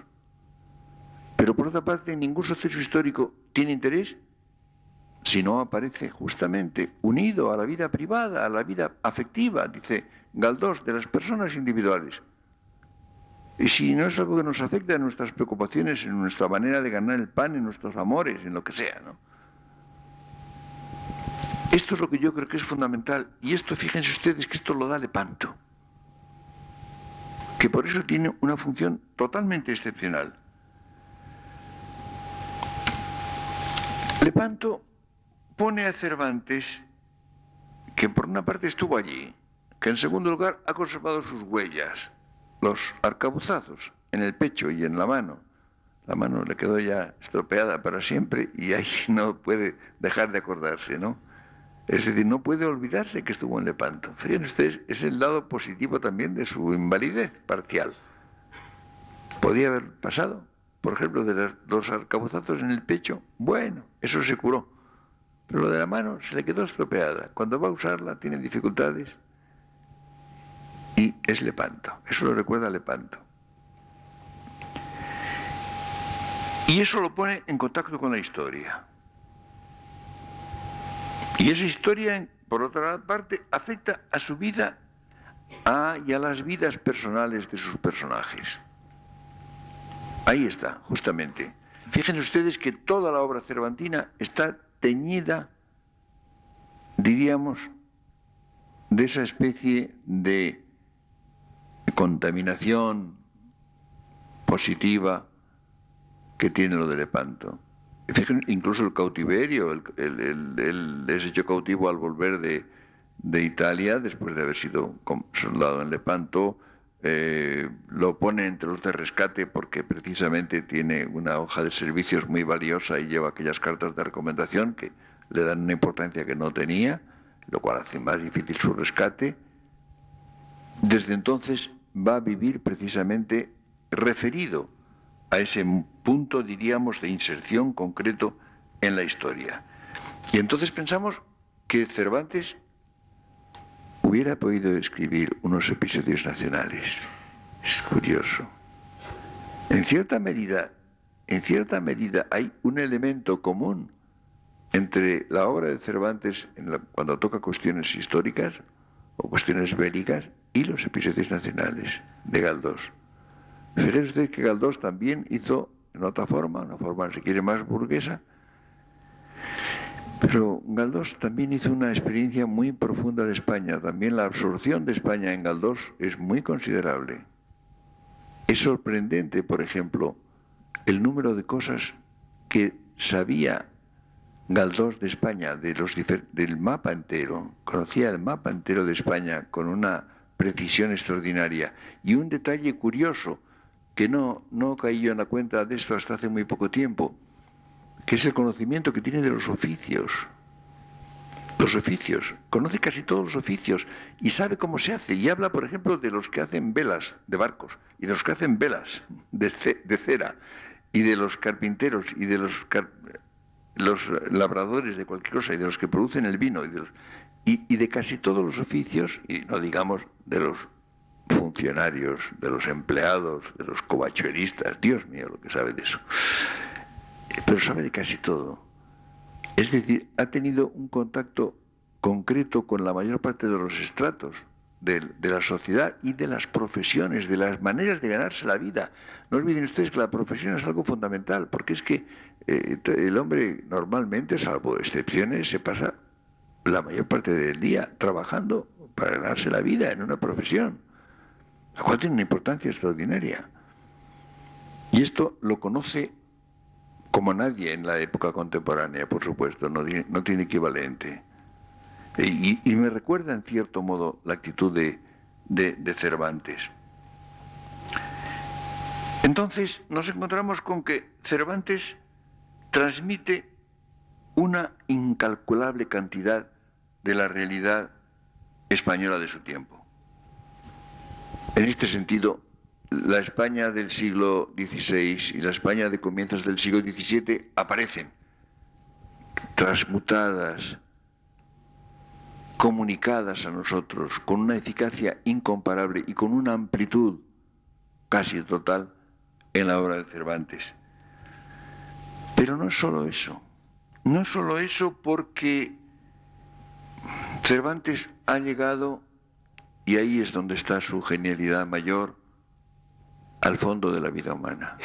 Pero por otra parte, ningún suceso histórico tiene interés si no aparece justamente unido a la vida privada, a la vida afectiva, dice Galdós, de las personas individuales. Y si no es algo que nos afecta en nuestras preocupaciones, en nuestra manera de ganar el pan, en nuestros amores, en lo que sea, ¿no? Esto es lo que yo creo que es fundamental. Y esto, fíjense ustedes, que esto lo da Lepanto. Que por eso tiene una función totalmente excepcional. Lepanto pone a Cervantes, que por una parte estuvo allí, que en segundo lugar ha conservado sus huellas, los arcabuzazos en el pecho y en la mano. La mano le quedó ya estropeada para siempre y ahí no puede dejar de acordarse, ¿no? Es decir, no puede olvidarse que estuvo en Lepanto. Fíjense ustedes, es el lado positivo también de su invalidez parcial. Podía haber pasado, por ejemplo, de los arcabuzazos en el pecho. Bueno, eso se curó. Pero lo de la mano se le quedó estropeada. Cuando va a usarla tiene dificultades y es Lepanto. Eso lo recuerda a Lepanto. Y eso lo pone en contacto con la historia. Y esa historia, por otra parte, afecta a su vida y a las vidas personales de sus personajes. Ahí está, justamente. Fíjense ustedes que toda la obra cervantina está teñida, diríamos, de esa especie de contaminación positiva que tiene lo de Lepanto. Fíjense, incluso el cautiverio, él es hecho cautivo al volver de Italia, después de haber sido soldado en Lepanto, lo pone entre los de rescate porque precisamente tiene una hoja de servicios muy valiosa y lleva aquellas cartas de recomendación que le dan una importancia que no tenía, lo cual hace más difícil su rescate. Desde entonces va a vivir precisamente referido a ese punto, diríamos, de inserción concreto en la historia. Y entonces pensamos que Cervantes hubiera podido escribir unos episodios nacionales. Es curioso. En cierta medida, en cierta medida hay un elemento común entre la obra de Cervantes cuando toca cuestiones históricas o cuestiones bélicas y los episodios nacionales de Galdós. Fíjese usted que Galdós también hizo, en otra forma, una forma si quiere más burguesa, pero Galdós también hizo una experiencia muy profunda de España. También la absorción de España en Galdós es muy considerable. Es sorprendente, por ejemplo, el número de cosas que sabía Galdós de España, del mapa entero. Conocía el mapa entero de España con una precisión extraordinaria. Y un detalle curioso, que no caí yo en la cuenta de esto hasta hace muy poco tiempo, que es el conocimiento que tiene de los oficios. Los oficios, conoce casi todos los oficios y sabe cómo se hace. Y habla, por ejemplo, de los que hacen velas de barcos y de los que hacen velas de cera y de los carpinteros y de los labradores de cualquier cosa y de los que producen el vino y de casi todos los oficios, y no digamos de los funcionarios, de los empleados, de los covachuelistas. Dios mío, lo que sabe de eso. Pero sabe de casi todo. Es decir, ha tenido un contacto concreto con la mayor parte de los estratos de la sociedad y de las profesiones, de las maneras de ganarse la vida. No olviden ustedes que la profesión es algo fundamental, porque es que el hombre normalmente, salvo excepciones, se pasa la mayor parte del día trabajando para ganarse la vida en una profesión, la cual tiene una importancia extraordinaria. Y esto lo conoce como nadie en la época contemporánea, por supuesto, no tiene equivalente. Y me recuerda en cierto modo la actitud de Cervantes. Entonces nos encontramos con que Cervantes transmite una incalculable cantidad de la realidad española de su tiempo. En este sentido, la España del siglo XVI y la España de comienzos del siglo XVII aparecen transmutadas, comunicadas a nosotros con una eficacia incomparable y con una amplitud casi total en la obra de Cervantes. Pero no es solo eso. No es solo eso, porque Cervantes ha llegado, y ahí es donde está su genialidad mayor, al fondo de la vida humana.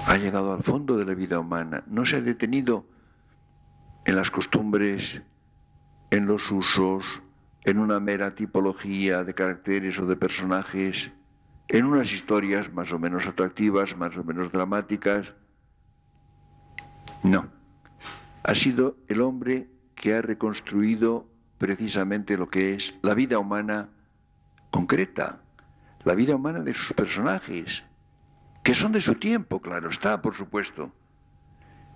Ha llegado al fondo de la vida humana. No se ha detenido en las costumbres, en los usos, en una mera tipología de caracteres o de personajes, en unas historias más o menos atractivas, más o menos dramáticas. No. Ha sido el hombre que ha reconstruido precisamente lo que es la vida humana concreta, la vida humana de sus personajes, que son de su tiempo, claro está, por supuesto.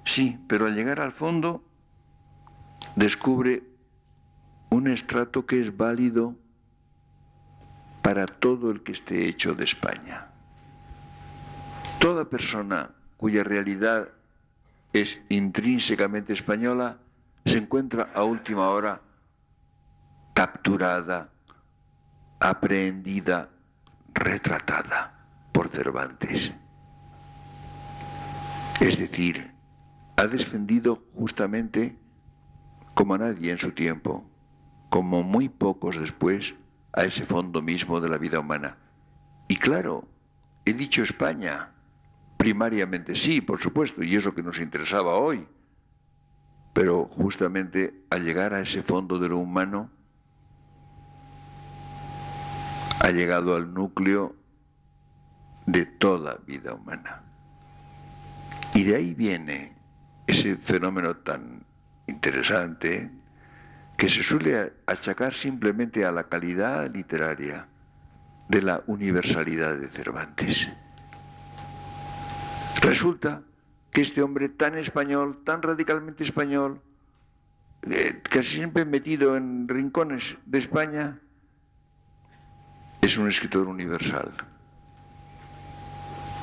Sí, pero al llegar al fondo descubre un estrato que es válido para todo el que esté hecho de España. Toda persona cuya realidad es intrínsecamente española se encuentra a última hora capturada, aprehendida, retratada por Cervantes. Es decir, ha descendido justamente como nadie en su tiempo, como muy pocos después, a ese fondo mismo de la vida humana. Y claro, he dicho España, primariamente sí, por supuesto, y es lo que nos interesaba hoy, pero justamente al llegar a ese fondo de lo humano, ha llegado al núcleo de toda vida humana. Y de ahí viene ese fenómeno tan interesante que se suele achacar simplemente a la calidad literaria de la universalidad de Cervantes. Resulta que este hombre tan español, tan radicalmente español, casi siempre metido en rincones de España, es un escritor universal.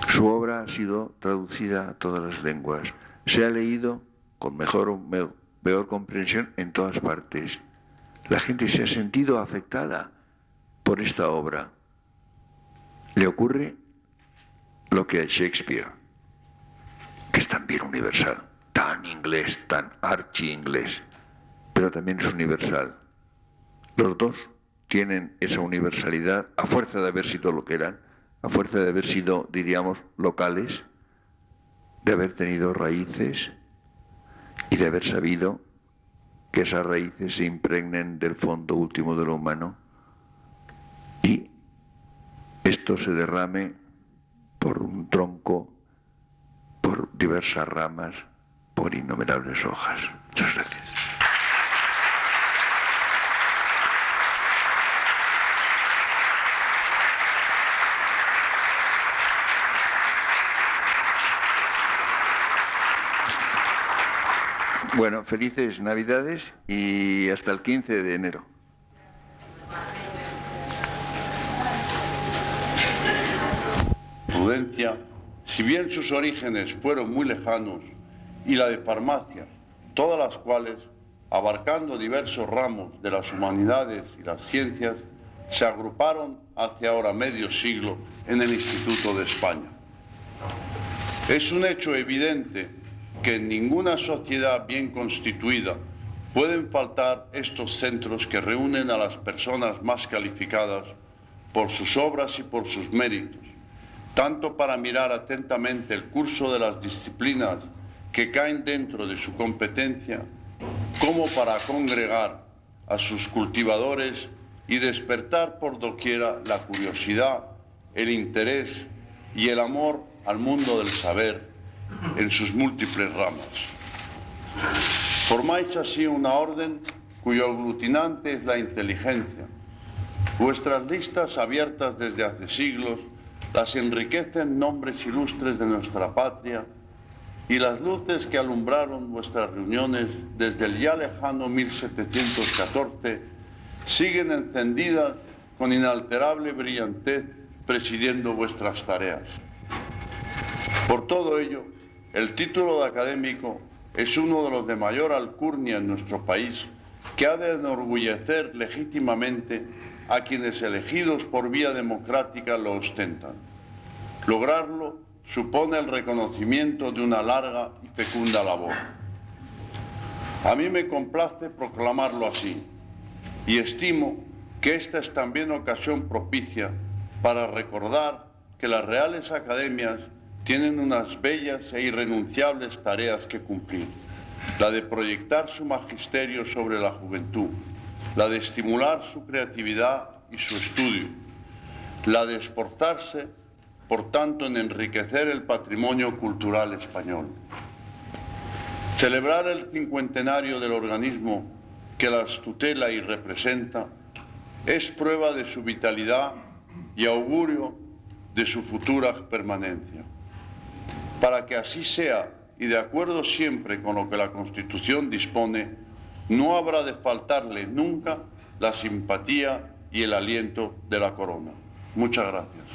Su obra ha sido traducida a todas las lenguas, se ha leído con mejor o peor comprensión en todas partes. La gente se ha sentido afectada por esta obra. Le ocurre lo que es Shakespeare, que es también universal, tan inglés, tan archi-inglés, pero también es universal. Los dos tienen esa universalidad a fuerza de haber sido lo que eran, a fuerza de haber sido, diríamos, locales, de haber tenido raíces y de haber sabido que esas raíces se impregnen del fondo último de lo humano y esto se derrame por un tronco, por diversas ramas, por innumerables hojas. Muchas gracias. Bueno, felices Navidades y hasta el 15 de enero. Prudencia, si bien sus orígenes fueron muy lejanos, y la de farmacias, todas las cuales, abarcando diversos ramos de las humanidades y las ciencias, se agruparon hace ahora medio siglo en el Instituto de España. Es un hecho evidente que en ninguna sociedad bien constituida pueden faltar estos centros que reúnen a las personas más calificadas por sus obras y por sus méritos, tanto para mirar atentamente el curso de las disciplinas que caen dentro de su competencia, como para congregar a sus cultivadores y despertar por doquiera la curiosidad, el interés y el amor al mundo del saber en sus múltiples ramas. Formáis así una orden cuyo aglutinante es la inteligencia. Vuestras listas abiertas desde hace siglos las enriquecen nombres ilustres de nuestra patria y las luces que alumbraron vuestras reuniones desde el ya lejano 1714 siguen encendidas con inalterable brillantez presidiendo vuestras tareas. Por todo ello, el título de académico es uno de los de mayor alcurnia en nuestro país que ha de enorgullecer legítimamente a quienes elegidos por vía democrática lo ostentan. Lograrlo supone el reconocimiento de una larga y fecunda labor. A mí me complace proclamarlo así y estimo que esta es también ocasión propicia para recordar que las reales academias tienen unas bellas e irrenunciables tareas que cumplir, la de proyectar su magisterio sobre la juventud, la de estimular su creatividad y su estudio, la de esforzarse, por tanto, en enriquecer el patrimonio cultural español. Celebrar el cincuentenario del organismo que las tutela y representa es prueba de su vitalidad y augurio de su futura permanencia. Para que así sea, y de acuerdo siempre con lo que la Constitución dispone, no habrá de faltarle nunca la simpatía y el aliento de la corona. Muchas gracias.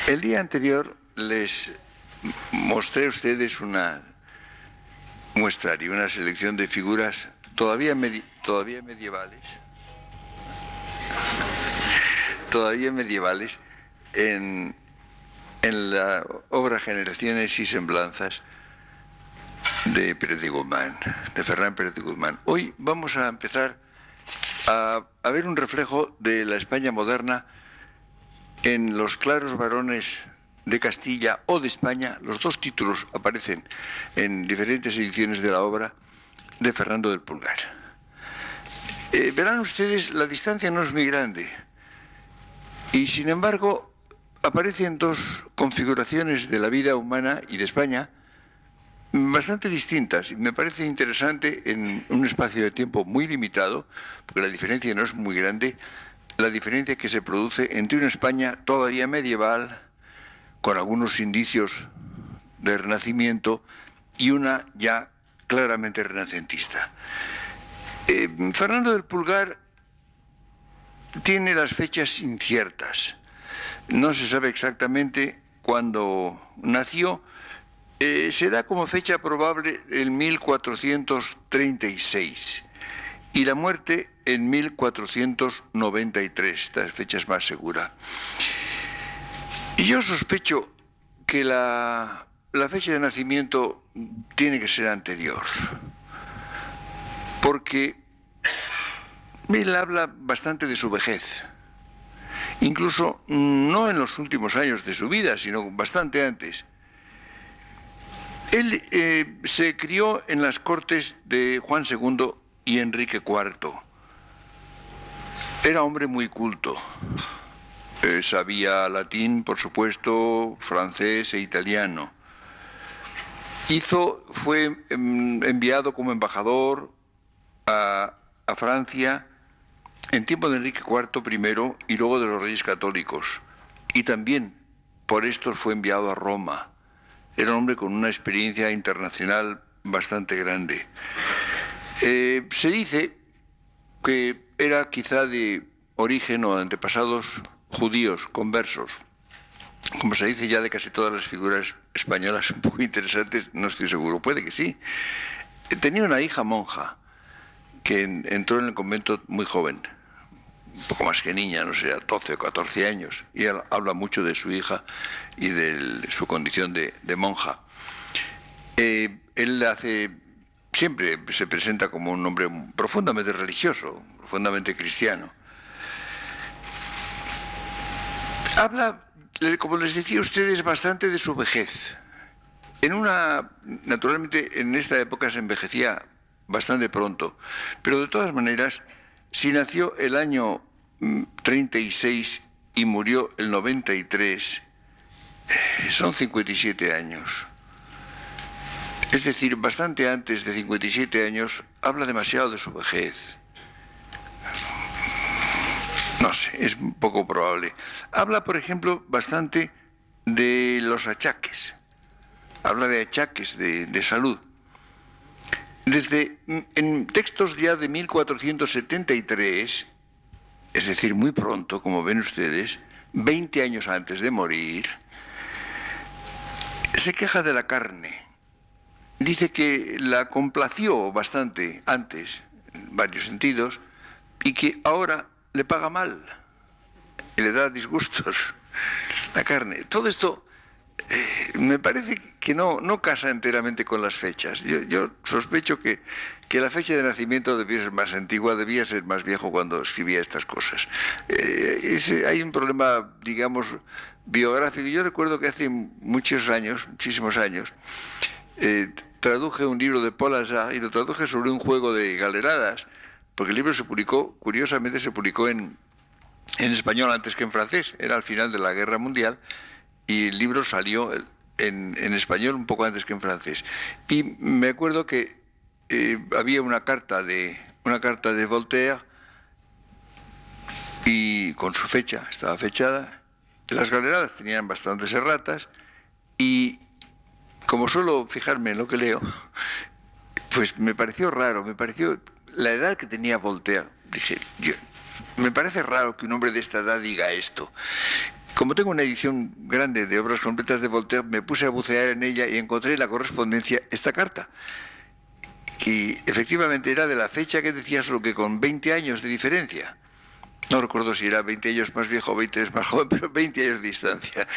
El día anterior les mostré a ustedes una muestrario, una selección de figuras todavía medievales en la obra Generaciones y Semblanzas de Pérez de Guzmán, de Ferran Pérez de Guzmán. Hoy vamos a empezar a ver un reflejo de la España moderna en los claros varones de Castilla o de España. Los dos títulos aparecen en diferentes ediciones de la obra de Fernando del Pulgar. Verán ustedes, la distancia no es muy grande y sin embargo aparecen dos configuraciones de la vida humana y de España bastante distintas, y me parece interesante en un espacio de tiempo muy limitado, porque la diferencia no es muy grande, la diferencia que se produce entre una España todavía medieval, con algunos indicios de renacimiento, y una ya claramente renacentista. Fernando del Pulgar tiene las fechas inciertas. No se sabe exactamente cuándo nació, Se da como fecha probable el 1436 y la muerte en 1493. Esta fecha es más segura. Y yo sospecho que la fecha de nacimiento tiene que ser anterior, porque él habla bastante de su vejez, incluso no en los últimos años de su vida, sino bastante antes. Él se crió en las cortes de Juan II y Enrique IV. Era hombre muy culto. Sabía latín, por supuesto, francés e italiano. Fue enviado como embajador a Francia en tiempo de Enrique IV primero y luego de los Reyes Católicos. Y también por esto fue enviado a Roma. Era un hombre con una experiencia internacional bastante grande. Se dice que era quizá de origen o de antepasados judíos, conversos. Como se dice ya de casi todas las figuras españolas un poco interesantes, no estoy seguro, puede que sí. Tenía una hija monja que entró en el convento muy joven, un poco más que niña, no sé, 12 o 14 años, y él habla mucho de su hija y de su condición de monja. Siempre se presenta como un hombre profundamente religioso, profundamente cristiano. Habla, como les decía a ustedes, bastante de su vejez. Naturalmente, en esta época se envejecía bastante pronto, pero de todas maneras, si nació el año 36 y murió el 93, son 57 años. Es decir, bastante antes de 57 años, habla demasiado de su vejez. No sé, es un poco probable. Habla, por ejemplo, bastante de los achaques. Habla de achaques de salud. En textos ya de 1473, es decir, muy pronto, como ven ustedes, 20 años antes de morir, se queja de la carne. Dice que la complació bastante antes, en varios sentidos, y que ahora le paga mal y le da disgustos la carne. Todo esto me parece que no casa enteramente con las fechas. Yo sospecho que la fecha de nacimiento debía ser más antigua, debía ser más viejo cuando escribía estas cosas. Hay un problema, digamos, biográfico. Yo recuerdo que hace muchísimos años, traduje un libro de Paul Azar y lo traduje sobre un juego de galeradas, porque el libro curiosamente se publicó en español antes que en francés, era al final de la Guerra Mundial, y el libro salió en español un poco antes que en francés. Y me acuerdo que había una carta de Voltaire y con su fecha, estaba fechada. Las galeradas tenían bastantes erratas y como suelo fijarme en lo que leo, pues me pareció raro, la edad que tenía Voltaire. Dije, me parece raro que un hombre de esta edad diga esto. Como tengo una edición grande de obras completas de Voltaire, me puse a bucear en ella y encontré en la correspondencia esta carta. Y efectivamente era de la fecha que decía, solo que con 20 años de diferencia. No recuerdo si era 20 años más viejo o 20 años más joven, pero 20 años de distancia.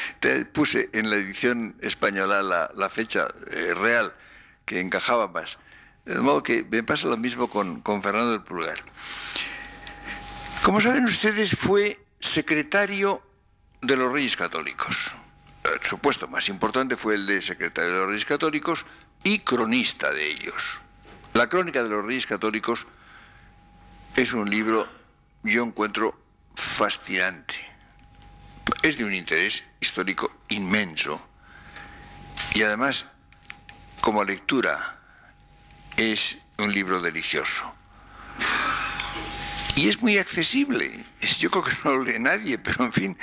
Puse en la edición española la fecha real, que encajaba más. De modo que me pasa lo mismo con Fernando del Pulgar. Como saben ustedes, fue secretario de los Reyes Católicos. Su puesto más importante fue el de secretario de los Reyes Católicos y cronista de ellos. La Crónica de los Reyes Católicos es un libro, yo encuentro, fascinante. Es de un interés histórico inmenso y además, como lectura, es un libro delicioso. Y es muy accesible. Yo creo que no lo lee nadie, pero en fin,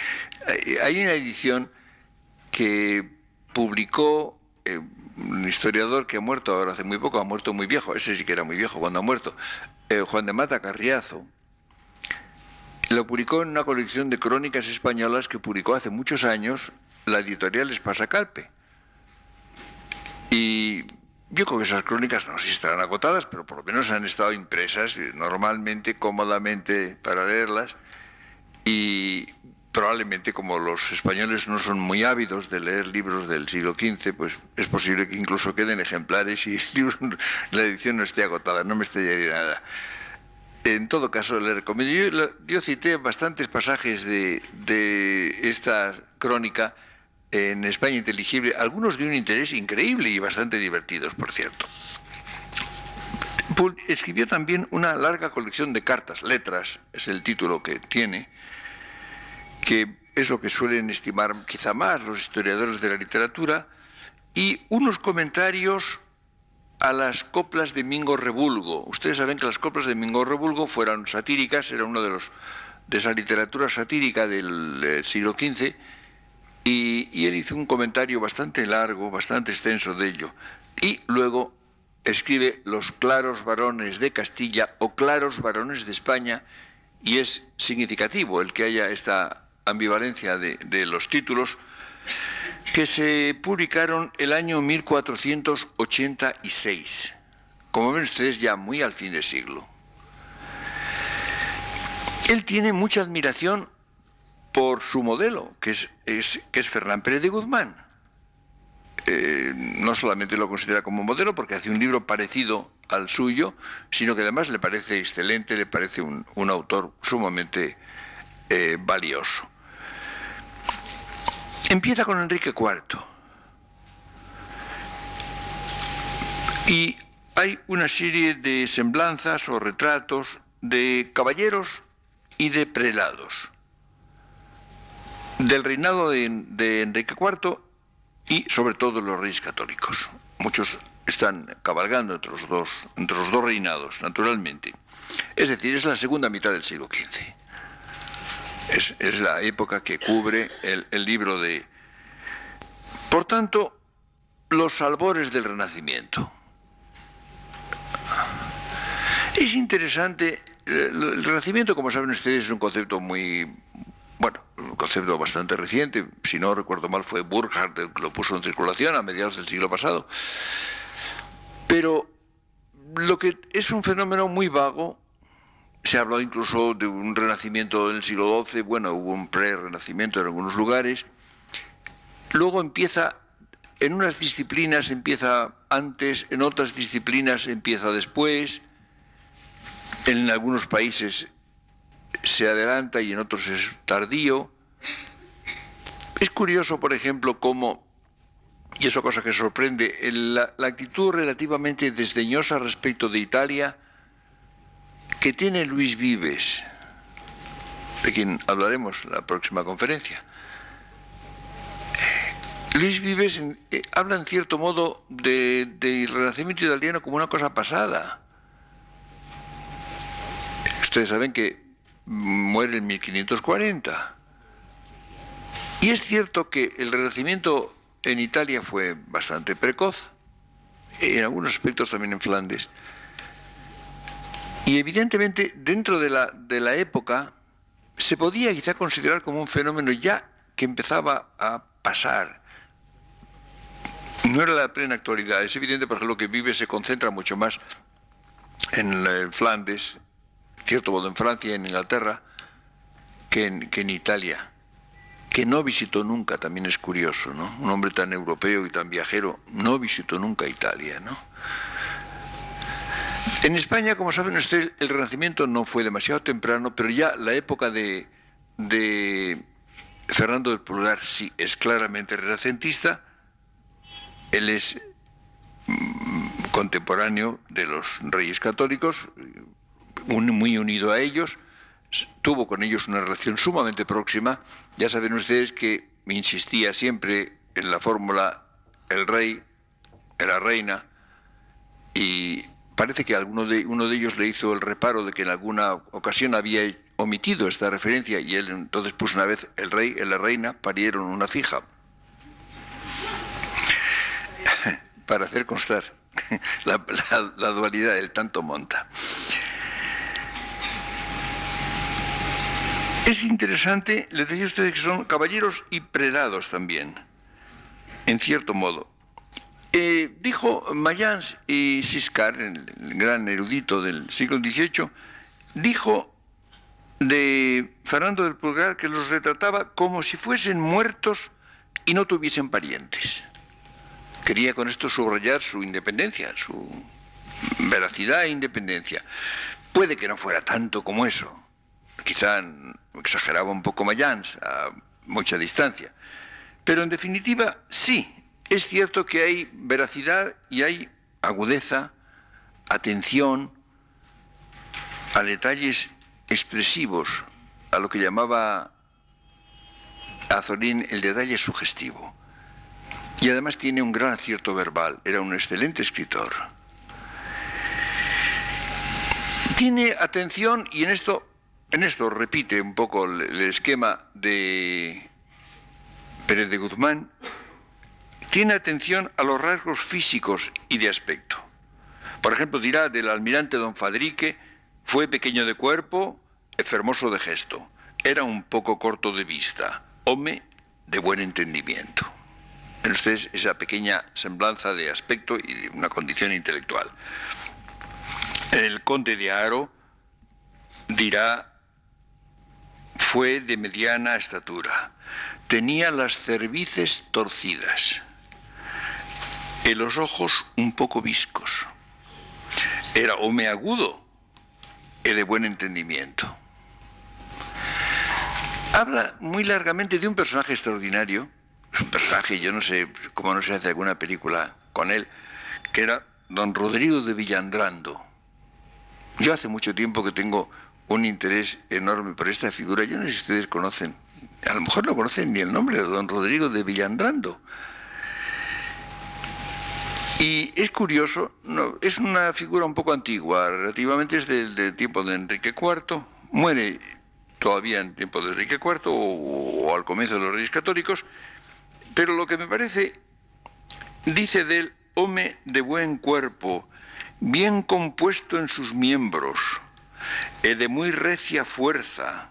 hay una edición que publicó un historiador que ha muerto ahora hace muy poco, ha muerto muy viejo, ese sí que era muy viejo cuando ha muerto, Juan de Mata Carriazo. Lo publicó en una colección de crónicas españolas que publicó hace muchos años la editorial Espasa Calpe. Y yo creo que esas crónicas no sé si estarán agotadas, pero por lo menos han estado impresas normalmente, cómodamente para leerlas. Y probablemente, como los españoles no son muy ávidos de leer libros del siglo XV, pues es posible que incluso queden ejemplares y el libro, la edición no esté agotada, no me extrañaría nada. En todo caso, le recomiendo. Yo cité bastantes pasajes de esta crónica en España Inteligible, algunos de un interés increíble y bastante divertidos, por cierto. Escribió también una larga colección de cartas, letras, es el título que tiene, que es lo que suelen estimar quizá más los historiadores de la literatura, y unos comentarios a las coplas de Mingo Rebulgo. Ustedes saben que las coplas de Mingo Rebulgo fueron satíricas, era uno de esa literatura satírica del siglo XV, y él hizo un comentario bastante largo, bastante extenso de ello. Y luego escribe Los claros varones de Castilla o Claros varones de España, y es significativo el que haya esta ambivalencia de los títulos, que se publicaron el año 1486. Como ven ustedes, ya muy al fin de siglo. Él tiene mucha admiración por su modelo, que es Fernán Pérez de Guzmán. No solamente lo considera como modelo porque hace un libro parecido al suyo, sino que además le parece excelente, le parece un autor sumamente valioso. Empieza con Enrique IV. Y hay una serie de semblanzas o retratos de caballeros y de prelados del reinado de Enrique IV y sobre todo los reyes católicos. Muchos están cabalgando entre los dos reinados, naturalmente. Es decir, es la segunda mitad del siglo XV. Es la época que cubre el libro de... Por tanto, los albores del Renacimiento. Es interesante, el Renacimiento, como saben ustedes, es un concepto un concepto bastante reciente. Si no recuerdo mal, fue Burckhardt el que lo puso en circulación a mediados del siglo pasado. Pero lo que es un fenómeno muy vago. Se ha hablado incluso de un renacimiento en el siglo XII, bueno, hubo un pre-renacimiento en algunos lugares. Luego empieza, en unas disciplinas empieza antes, en otras disciplinas empieza después, en algunos países se adelanta y en otros es tardío. Es curioso, por ejemplo, cómo, y eso cosa que sorprende, la actitud relativamente desdeñosa respecto de Italia que tiene Luis Vives, de quien hablaremos en la próxima conferencia. Luis Vives habla en cierto modo del Renacimiento italiano como una cosa pasada. Ustedes saben que muere en 1540. Y es cierto que el Renacimiento en Italia fue bastante precoz, en algunos aspectos también en Flandes. Y evidentemente dentro de la época se podía quizá considerar como un fenómeno ya que empezaba a pasar. No era la plena actualidad. Es evidente, por ejemplo, que Vives se concentra mucho más en Flandes, en cierto modo en Francia y en Inglaterra, que en Italia, que no visitó nunca, también es curioso, ¿no? Un hombre tan europeo y tan viajero no visitó nunca Italia, ¿no? En España, como saben ustedes, el Renacimiento no fue demasiado temprano, pero ya la época de Fernando del Pulgar sí es claramente renacentista. Él es contemporáneo de los reyes católicos, muy unido a ellos, tuvo con ellos una relación sumamente próxima. Ya saben ustedes que me insistía siempre en la fórmula el rey, la reina, y parece que uno de ellos le hizo el reparo de que en alguna ocasión había omitido esta referencia y él entonces puso una vez el rey y la reina parieron una fija para hacer constar la dualidad del tanto monta. Es interesante, les decía a ustedes que son caballeros y prelados también, en cierto modo. Dijo Mayans y Siscar, el gran erudito del siglo XVIII, dijo de Fernando del Pulgar que los retrataba como si fuesen muertos y no tuviesen parientes. Quería con esto subrayar su independencia, su veracidad e independencia. Puede que no fuera tanto como eso. Quizá exageraba un poco Mayans a mucha distancia. Pero en definitiva, sí, es cierto que hay veracidad y hay agudeza, atención a detalles expresivos, a lo que llamaba Azorín el detalle sugestivo. Y además tiene un gran acierto verbal, era un excelente escritor. Tiene atención, y en esto repite un poco el esquema de Pérez de Guzmán, tiene atención a los rasgos físicos y de aspecto. Por ejemplo, dirá del almirante don Fadrique: fue pequeño de cuerpo, fermoso de gesto, era un poco corto de vista, home de buen entendimiento. En ustedes esa pequeña semblanza de aspecto y de una condición intelectual. El conde de Haro dirá: fue de mediana estatura, tenía las cervices torcidas, en los ojos un poco viscos, era home agudo y de buen entendimiento. Habla muy largamente de un personaje extraordinario, es un personaje, yo no sé cómo no se hace alguna película con él, que era don Rodrigo de Villandrando. Yo hace mucho tiempo que tengo un interés enorme por esta figura. Yo no sé si ustedes conocen, a lo mejor no conocen ni el nombre de don Rodrigo de Villandrando. Y es curioso, no, es una figura un poco antigua, relativamente es del tiempo de Enrique IV, muere todavía en tiempo de Enrique IV o al comienzo de los Reyes Católicos, pero lo que me parece, dice de él: home de buen cuerpo, bien compuesto en sus miembros, de muy recia fuerza,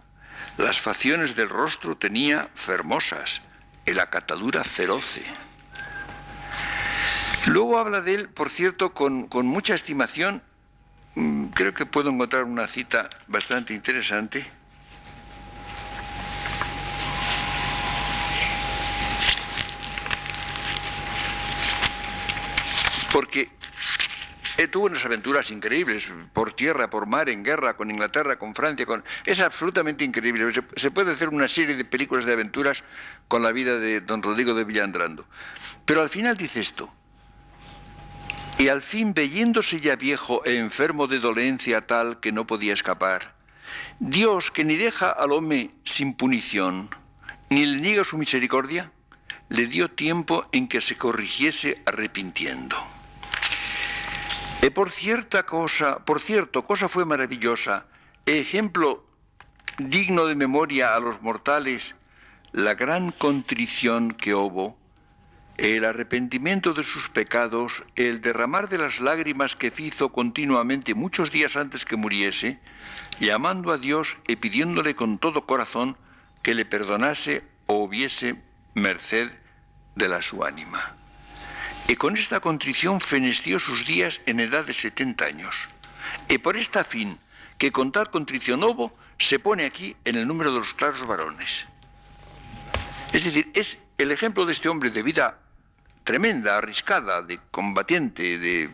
las facciones del rostro tenía fermosas, la catadura feroce. Luego habla de él, por cierto, con mucha estimación. Creo que puedo encontrar una cita bastante interesante. Porque tuvo unas aventuras increíbles, por tierra, por mar, en guerra, con Inglaterra, con Francia, es absolutamente increíble. Se puede hacer una serie de películas de aventuras con la vida de don Rodrigo de Villandrando. Pero al final dice esto: y al fin, veyéndose ya viejo e enfermo de dolencia tal que no podía escapar, Dios, que ni deja al hombre sin punición, ni le niega su misericordia, le dio tiempo en que se corrigiese arrepintiendo. Por cierto, cosa fue maravillosa, ejemplo digno de memoria a los mortales, la gran contrición que hubo, el arrepentimiento de sus pecados, el derramar de las lágrimas que hizo continuamente muchos días antes que muriese, llamando a Dios y pidiéndole con todo corazón que le perdonase o hubiese merced de la su ánima. Y con esta contrición feneció sus días en edad de 70 años. Y por esta fin, que con tal contrición hubo, se pone aquí en el número de los claros varones. Es decir, es el ejemplo de este hombre de vida tremenda, arriscada, de combatiente, de